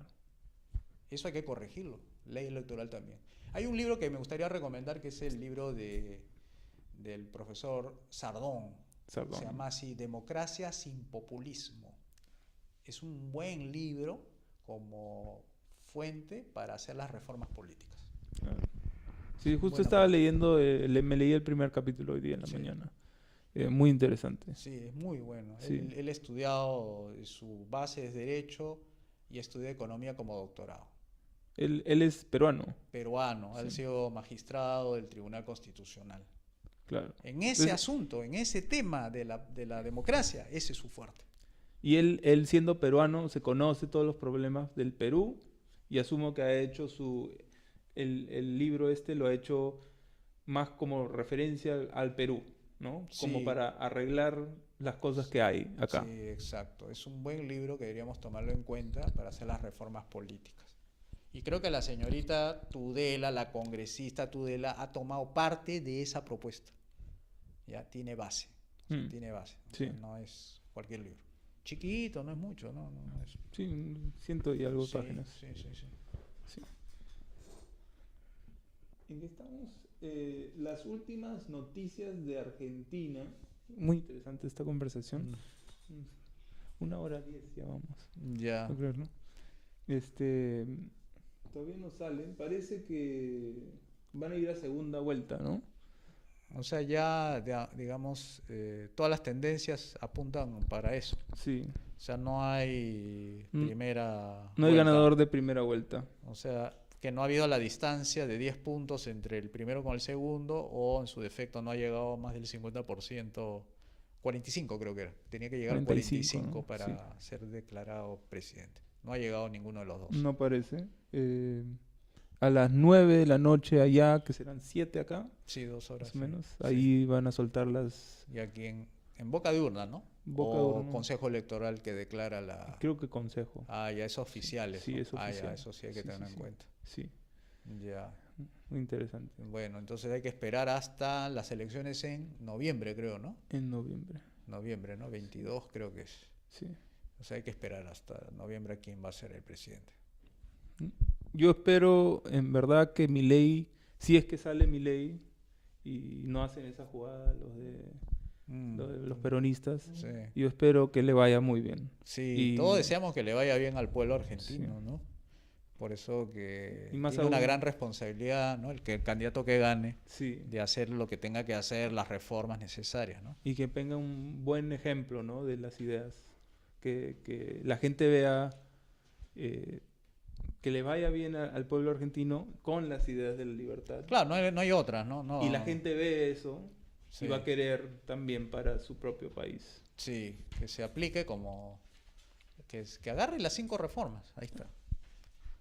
Eso hay que corregirlo, ley electoral también. Hay un libro que me gustaría recomendar, que es el libro del profesor Sardón. Sardón. Se llama así, Democracia sin populismo. Es un buen libro como fuente para hacer las reformas políticas. Claro. Sí, justo Bueno, estaba leyendo, me leí el primer capítulo hoy día en la Sí. mañana. Muy interesante. Sí, es muy bueno. Sí. Él ha estudiado, su base es Derecho y estudia Economía como doctorado. Él es peruano, Peruano, ha Sí. sido magistrado del Tribunal Constitucional. claro. En ese Entonces- asunto, en ese tema de la democracia, ese es su fuerte. Y él siendo peruano se conoce todos los problemas del Perú y asumo que ha hecho el libro lo ha hecho más como referencia al Perú, ¿no? Como Sí. para arreglar las cosas que hay acá. Sí, exacto. Es un buen libro que deberíamos tomarlo en cuenta para hacer las reformas políticas. Y creo que la señorita Tudela, la congresista Tudela, ha tomado parte de esa propuesta. Ya tiene base. Tiene base. O sea, no es cualquier libro. Chiquito, no es mucho, no es. Sí, 100 y algo de páginas. Sí. ¿En qué estamos? Las últimas noticias de Argentina. Muy interesante esta conversación. 1:10 ya vamos. Ya. No creo, ¿no? Todavía no salen. Parece que van a ir a segunda vuelta, ¿no? O sea, ya digamos, todas las tendencias apuntan para eso. Sí. O sea, no hay primera No hay vuelta. ganador de primera vuelta. O sea, que no ha habido la distancia de 10 puntos entre el primero con el segundo, o en su defecto no ha llegado más del 50%, 45 creo que era. Tenía que llegar al 45 ¿no? para ser declarado presidente. No ha llegado ninguno de los dos. No parece. A las 9 de la noche allá, que serán 7 acá. Sí, 2 horas. Más o menos. Sí. Ahí van a soltar las... Y aquí en boca de urna, ¿no? Boca o de urna. consejo electoral que declara la... Creo que consejo. Ah, ya es oficial. Sí, ¿no? es oficial. Ya, eso sí hay que tener en cuenta. Sí. Ya. Muy interesante. Bueno, entonces hay que esperar hasta las elecciones en noviembre, creo, ¿no? En noviembre. Noviembre, ¿no? 22 creo que es. Sí. O sea, hay que esperar hasta noviembre a quién va a ser el presidente. Yo espero, en verdad, que Milei, si es que sale Milei y no hacen esa jugada los peronistas, Sí. yo espero que le vaya muy bien. Sí, todos deseamos que le vaya bien al pueblo argentino, Sí. ¿no? Por eso que Y más tiene una aún- gran responsabilidad, ¿no? El candidato que gane, Sí. de hacer lo que tenga que hacer, las reformas necesarias, ¿no? Y que tenga un buen ejemplo, ¿no? De las ideas. Que la gente vea que le vaya bien al pueblo argentino con las ideas de la libertad. Claro, no hay otras, ¿no? No. Y la gente ve eso Sí. y va a querer también para su propio país. Sí, que se aplique como... Que agarre las 5 reformas, ahí está.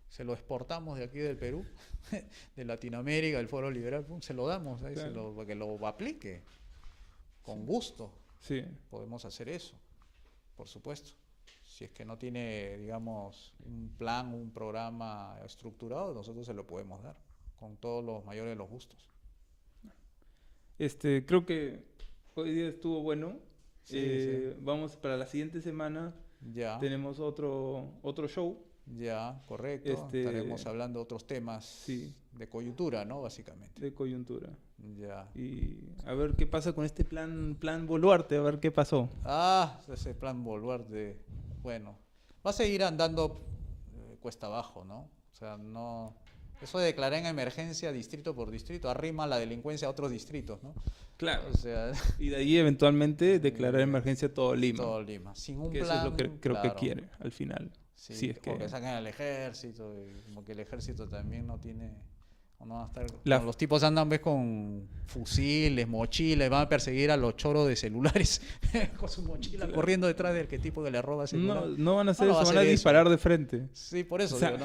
Se lo exportamos de aquí del Perú, de Latinoamérica, del Foro Liberal, pum, se lo damos, ahí Claro. para que lo aplique. Con gusto Sí. podemos hacer eso, por supuesto. Si es que no tiene, digamos, un plan, un programa estructurado, nosotros se lo podemos dar, con todos los mayores de los gustos. Creo que hoy día estuvo bueno. Sí. Vamos para la siguiente semana. Ya, Tenemos otro show. ya, correcto. Estaremos hablando de otros temas Sí. de coyuntura, ¿no? Básicamente. De coyuntura. Ya. Y a ver qué pasa con este plan Boluarte, a ver qué pasó. Ah, ese plan Boluarte, bueno, va a seguir andando cuesta abajo, ¿no? O sea, no... Eso de declarar en emergencia distrito por distrito arrima la delincuencia a otros distritos, ¿no? Claro. O sea, Y de ahí eventualmente declarar emergencia todo Lima. todo Lima. Sin un Que plan, eso es lo que creo que claro. quiere al final. Sí, Si es que... o que saquen al ejército, y como que el ejército también no tiene... O no van a estar, La- los tipos andan ves con fusiles, mochilas, van a perseguir a los choros de celulares con su mochila corriendo detrás del tipo que le roba el celular. No van a hacer No, no va eso, a van a hacer eso. disparar de frente. Sí, por eso O sea, digo,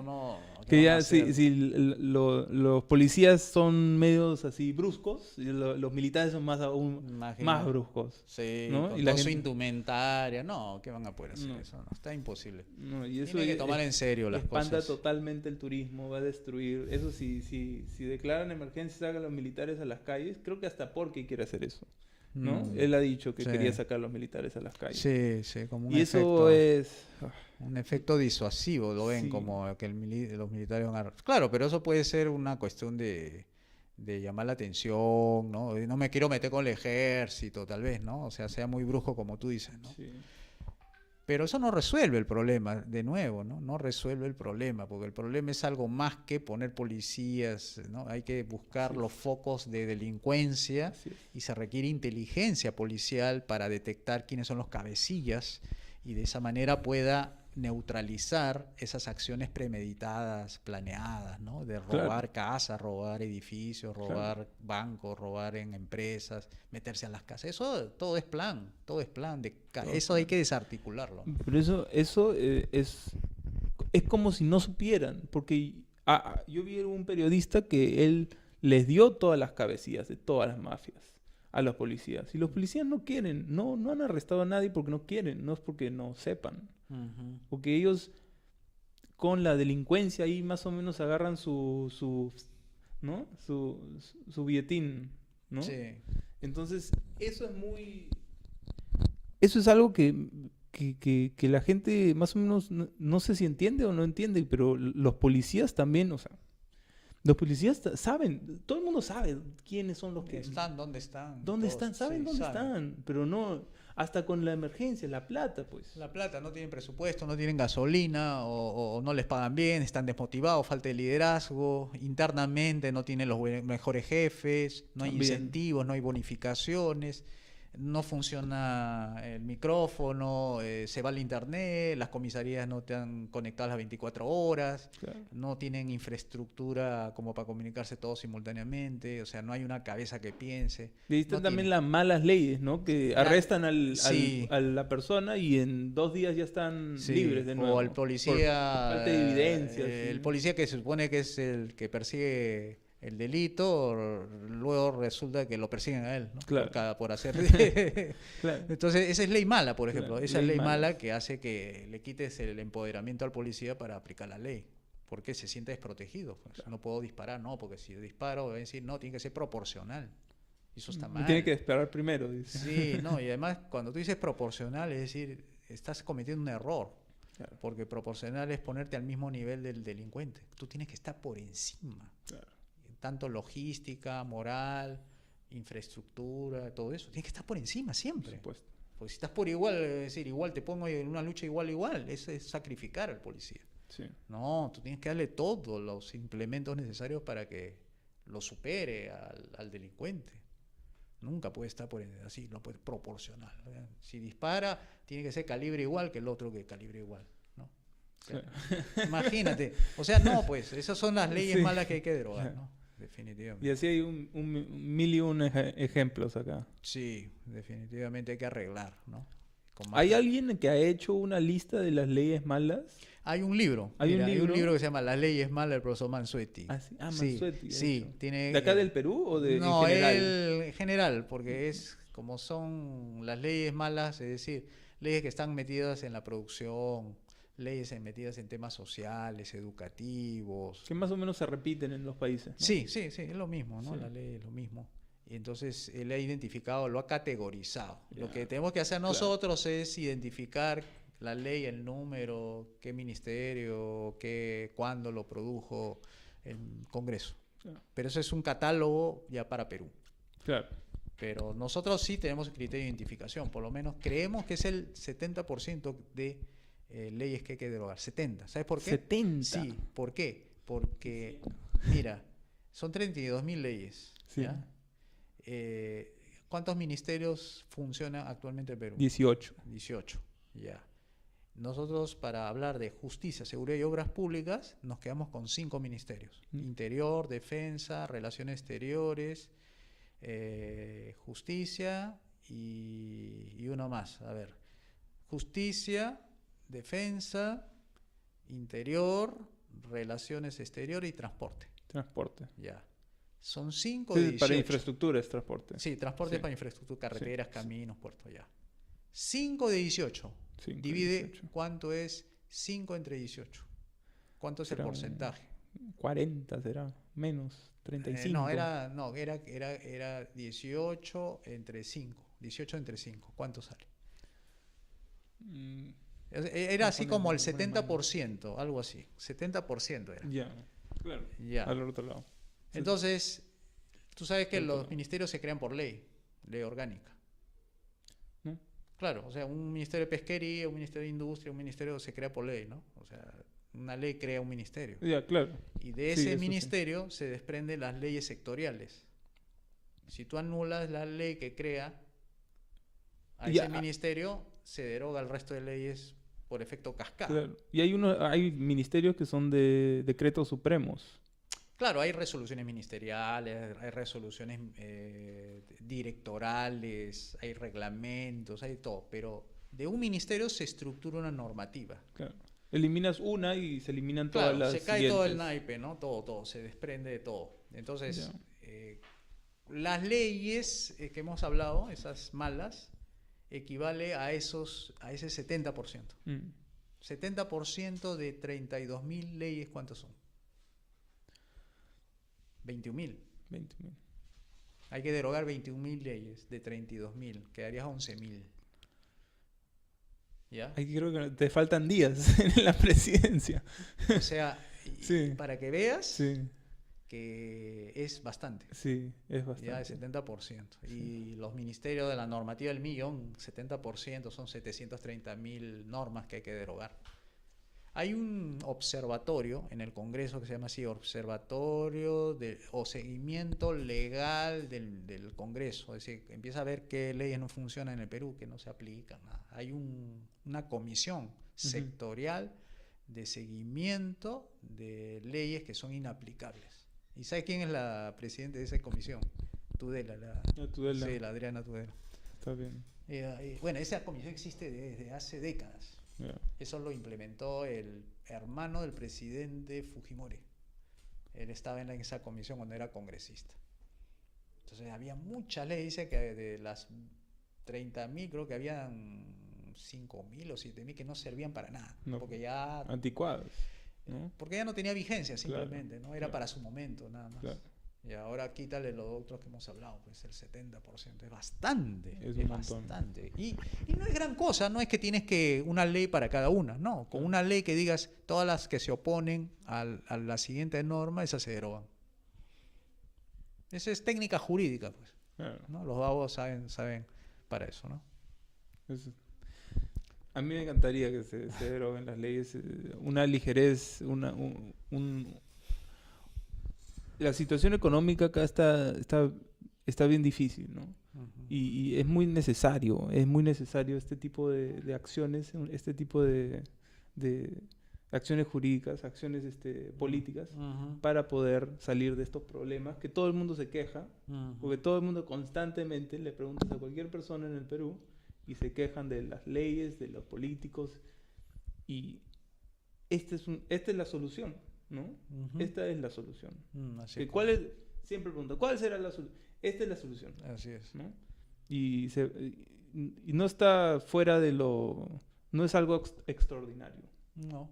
no. Que van a ya hacer? si los policías son medios así bruscos, y los militares son más aún Imagínate. más bruscos. Sí, ¿no? con Y la toda su gente- indumentaria. No, ¿qué van a poder hacer No. eso? No, está imposible. No, y eso Tiene que tomar en serio las espanta cosas. totalmente el turismo, va a destruir. Eso si declaran emergencia y sacan los militares a las calles, creo que hasta Porky quiere hacer eso, ¿no? Mm. Él ha dicho que Sí. quería sacar a los militares a las calles. Sí, como un Y efecto, eso es... un efecto disuasivo, lo ven Sí. como que los militares van a... Claro, pero eso puede ser una cuestión de llamar la atención, ¿no? No me quiero meter con el ejército, tal vez, ¿no? O sea muy brusco como tú dices, ¿no? Sí. Pero eso no resuelve el problema, de nuevo, ¿no? No resuelve el problema, porque el problema es algo más que poner policías, ¿no? Hay que buscar Sí. los focos de delincuencia Así es. y se requiere inteligencia policial para detectar quiénes son los cabecillas y de esa manera pueda neutralizar esas acciones premeditadas, planeadas, ¿no? De robar casas, robar edificios, robar bancos, robar en empresas, meterse a las casas. Eso todo es plan, todo es plan. Eso hay que desarticularlo. Pero eso es como si no supieran, porque yo vi un periodista que él les dio todas las cabecillas de todas las mafias a los policías. Y los policías no quieren, no han arrestado a nadie porque no quieren, no es porque no sepan. Ujú. Porque ellos con la delincuencia, ahí más o menos agarran ¿no? Su billetín, ¿no? Sí. Entonces, eso es algo que la gente más o menos no sé si entiende o no entiende, pero los policías también, o sea, los policías saben, todo el mundo sabe quiénes son los que Están, ¿dónde están? dónde Todos, están, saben sí, dónde saben. están, pero no, hasta con la emergencia, la plata, pues. La plata, no tienen presupuesto, no tienen gasolina o no les pagan bien, están desmotivados, falta de liderazgo, internamente no tienen los mejores jefes, no hay También. incentivos, no hay bonificaciones, no funciona el micrófono, se va el internet, las comisarías no están conectadas las 24 horas, Claro. no tienen infraestructura como para comunicarse todos simultáneamente, o sea, no hay una cabeza que piense. Y ahí están No también tienen. las malas leyes, ¿no? Que arrestan Sí. a la persona y en 2 días ya están Sí, libres de nuevo. o al policía, Por falta de evidencia. el sí. policía que se supone que es el que persigue el delito, luego resulta que lo persiguen a él, ¿no? Claro. Por hacer... Claro. Entonces, esa es ley mala, por Claro, ejemplo. Esa ley es ley mala. mala que hace que le quites el empoderamiento al policía para aplicar la ley. Porque se siente desprotegido. Pues. No puedo disparar, no, porque si disparo, voy a decir, no, tiene que ser proporcional. Y eso está mal. Tiene que esperar primero, dice. Sí, no, y además cuando tú dices proporcional, es decir, estás cometiendo un error. Claro. Porque proporcional es ponerte al mismo nivel del delincuente. Tú tienes que estar por encima. Claro. Tanto logística, moral, infraestructura, todo eso. Tienes que estar por encima Por siempre. supuesto. Porque si estás por igual, es decir, igual te pongo en una lucha igual, eso es sacrificar al policía. Sí. No, tú tienes que darle todos los implementos necesarios para que lo supere al delincuente. Nunca puede estar así, no puede proporcional. ¿Verdad? Si dispara, tiene que ser calibre igual que el otro que calibre igual. ¿No? O sea, imagínate. O sea, no, pues, esas son las leyes Sí. malas que hay que derogar, ¿no? Definitivamente. Y así hay mil y un ejemplos acá. Sí, definitivamente hay que arreglar, ¿no? ¿Hay alguien que ha hecho una lista de las leyes malas? Hay un libro. ¿Hay un Mira, hay un libro? libro que se llama Las leyes malas del profesor Mansuetti. Ah, sí. Ah, Sí, Mansuetti. ha sí, hecho. tiene. ¿De acá del Perú o de No, en general? en general, porque es como son las leyes malas, es decir, leyes que están metidas en la producción, leyes metidas en temas sociales, educativos. Que más o menos se repiten en los países, ¿no? Sí, es lo mismo, ¿no? Sí. La ley es lo mismo. Y entonces él ha identificado, lo ha categorizado. Lo Ya, que tenemos que hacer claro. nosotros es identificar la ley, el número, qué ministerio, cuándo lo produjo el Congreso. Claro. Pero eso es un catálogo ya para Perú. Claro. Pero nosotros sí tenemos criterio de identificación, por lo menos creemos que es el 70% de leyes que hay que derogar. 70. ¿Sabes por qué? 70. Sí, ¿por qué? Porque, mira, son 32.000 leyes. Sí. ¿Ya? ¿Cuántos ministerios funcionan actualmente en Perú? 18. 18, ya. Nosotros, para hablar de justicia, seguridad y obras públicas, nos quedamos con 5 ministerios. Interior, Defensa, Relaciones Exteriores, Justicia y uno más. A ver, Justicia, Defensa, Interior, Relaciones Exteriores y Transporte. Transporte. Ya. Son 5 Sí, de 18. para infraestructura es transporte. Sí, transporte Sí. para infraestructura, carreteras, Sí. caminos, puertos, ya. 5 de 18. 5 de Divide 18. cuánto es 5 entre 18. ¿Cuánto es el Será porcentaje? 40 será, menos, 35. No, era 18 entre 5. 18 entre 5. ¿Cuánto sale? Mm, Era así como el Vamos a poner 70%, algo así. 70% era. ya, claro. Ya. Al otro lado. Entonces, tú sabes que Al otro los lado. ministerios se crean por ley orgánica. ¿No? Claro, o sea, un ministerio de pesquería, un ministerio de industria, un ministerio se crea por ley, ¿no? O sea, una ley crea un ministerio. Ya, claro. Y de Sí, ese eso sí. ministerio se desprenden las leyes sectoriales. Si tú anulas la ley que crea a Ya. ese ministerio, se deroga el resto de leyes por efecto cascada. Claro. Y hay ministerios que son de decretos supremos. Claro, hay resoluciones ministeriales, hay resoluciones directorales, hay reglamentos, hay todo, pero de un ministerio se estructura una normativa. Claro. Eliminas una y se eliminan Claro, todas las se cae todo el siguientes. naipe, ¿no? Todo, se desprende de todo. Entonces, Ya. las leyes que hemos hablado, esas malas, equivale a ese 70%. Mm. 70% de 32.000 leyes, ¿cuántos son? 21.000. 20.000. Hay que derogar 21.000 leyes de 32.000, quedarías 11.000. ¿Ya? Ahí creo que te faltan días en la presidencia. O sea, Sí. para que veas Sí, que es bastante. sí, es Ya de bastante. 70%. Y los ministerios de la normativa del millón, 70% son 730.000 normas que hay que derogar. Hay un observatorio en el Congreso que se llama así, Observatorio o Seguimiento Legal del Congreso. Es decir, empieza a ver qué leyes no funcionan en el Perú, que no se aplican. Nada. Hay una comisión sectorial de seguimiento de leyes que son inaplicables. ¿Y sabe quién es la presidenta de esa comisión? Tudela. Tudela. Sí, la Adriana Tudela. Está bien. Bueno, esa comisión existe desde hace décadas. Yeah. Eso lo implementó el hermano del presidente Fujimori. Él estaba en esa comisión cuando era congresista. Entonces había muchas leyes, dice que de las 30.000 creo que habían 5.000 o 7.000 que no servían para nada. No, porque ya anticuados, ¿no? porque ya no tenía vigencia simplemente, Claro, ¿no? Era claro. para su momento nada más. Claro. Y ahora quítale los otros que hemos hablado, pues el 70%. Es bastante. Es un montón. Bastante. Y no es gran cosa, no es que tienes que una ley para cada una, no. Con una ley que digas todas las que se oponen a la siguiente norma, esas se derogan. Esa es técnica jurídica, pues. Claro. ¿No? Los abogados saben para eso, ¿no? A mí me encantaría que se deroguen las leyes. Una ligerez, la situación económica acá está bien difícil, ¿no? Y es muy necesario este tipo de acciones, este tipo de acciones jurídicas, acciones políticas, para poder salir de estos problemas que todo el mundo se queja, porque todo el mundo constantemente le preguntas a cualquier persona en el Perú y se quejan de las leyes, de los políticos, y esta es la solución, ¿no? Esta es la solución. Siempre pregunto, ¿cuál será la solución? Esta es la solución. Así es. ¿No? Y no está fuera de no es algo extraordinario. No.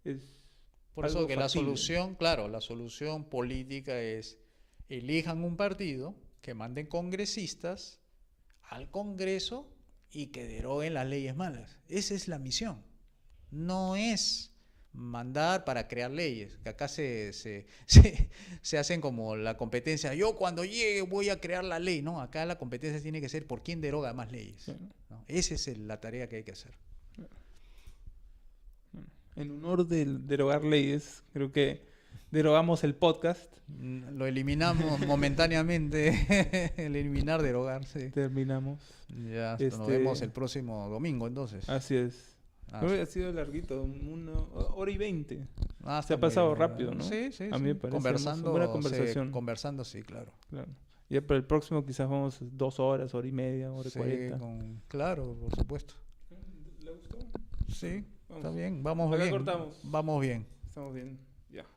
Es por algo eso que factible. la solución política es elijan un partido que manden congresistas al Congreso y que deroguen las leyes malas. Esa es la misión. No es mandar para crear leyes, que acá se hacen como la competencia. Yo cuando llegue voy a crear la ley. No, acá la competencia tiene que ser por quién deroga más leyes. Sí. ¿No? Esa es la tarea que hay que hacer. En honor de derogar leyes, creo que derogamos el podcast. Lo eliminamos momentáneamente. El eliminar, derogar, sí. Terminamos. Ya, nos vemos el próximo domingo, entonces. Así es. Creo que ha sido larguito, 1h20. Se ha pasado rápido, ¿no? Sí. A mí me parece una buena conversación. Conversando, sí, claro. Ya para el próximo quizás vamos 2 horas, hora y media, hora y 40. Claro, por supuesto. ¿Le gustó? Sí, Vamos. está bien. Vamos Acá bien. cortamos. Vamos bien. Estamos bien.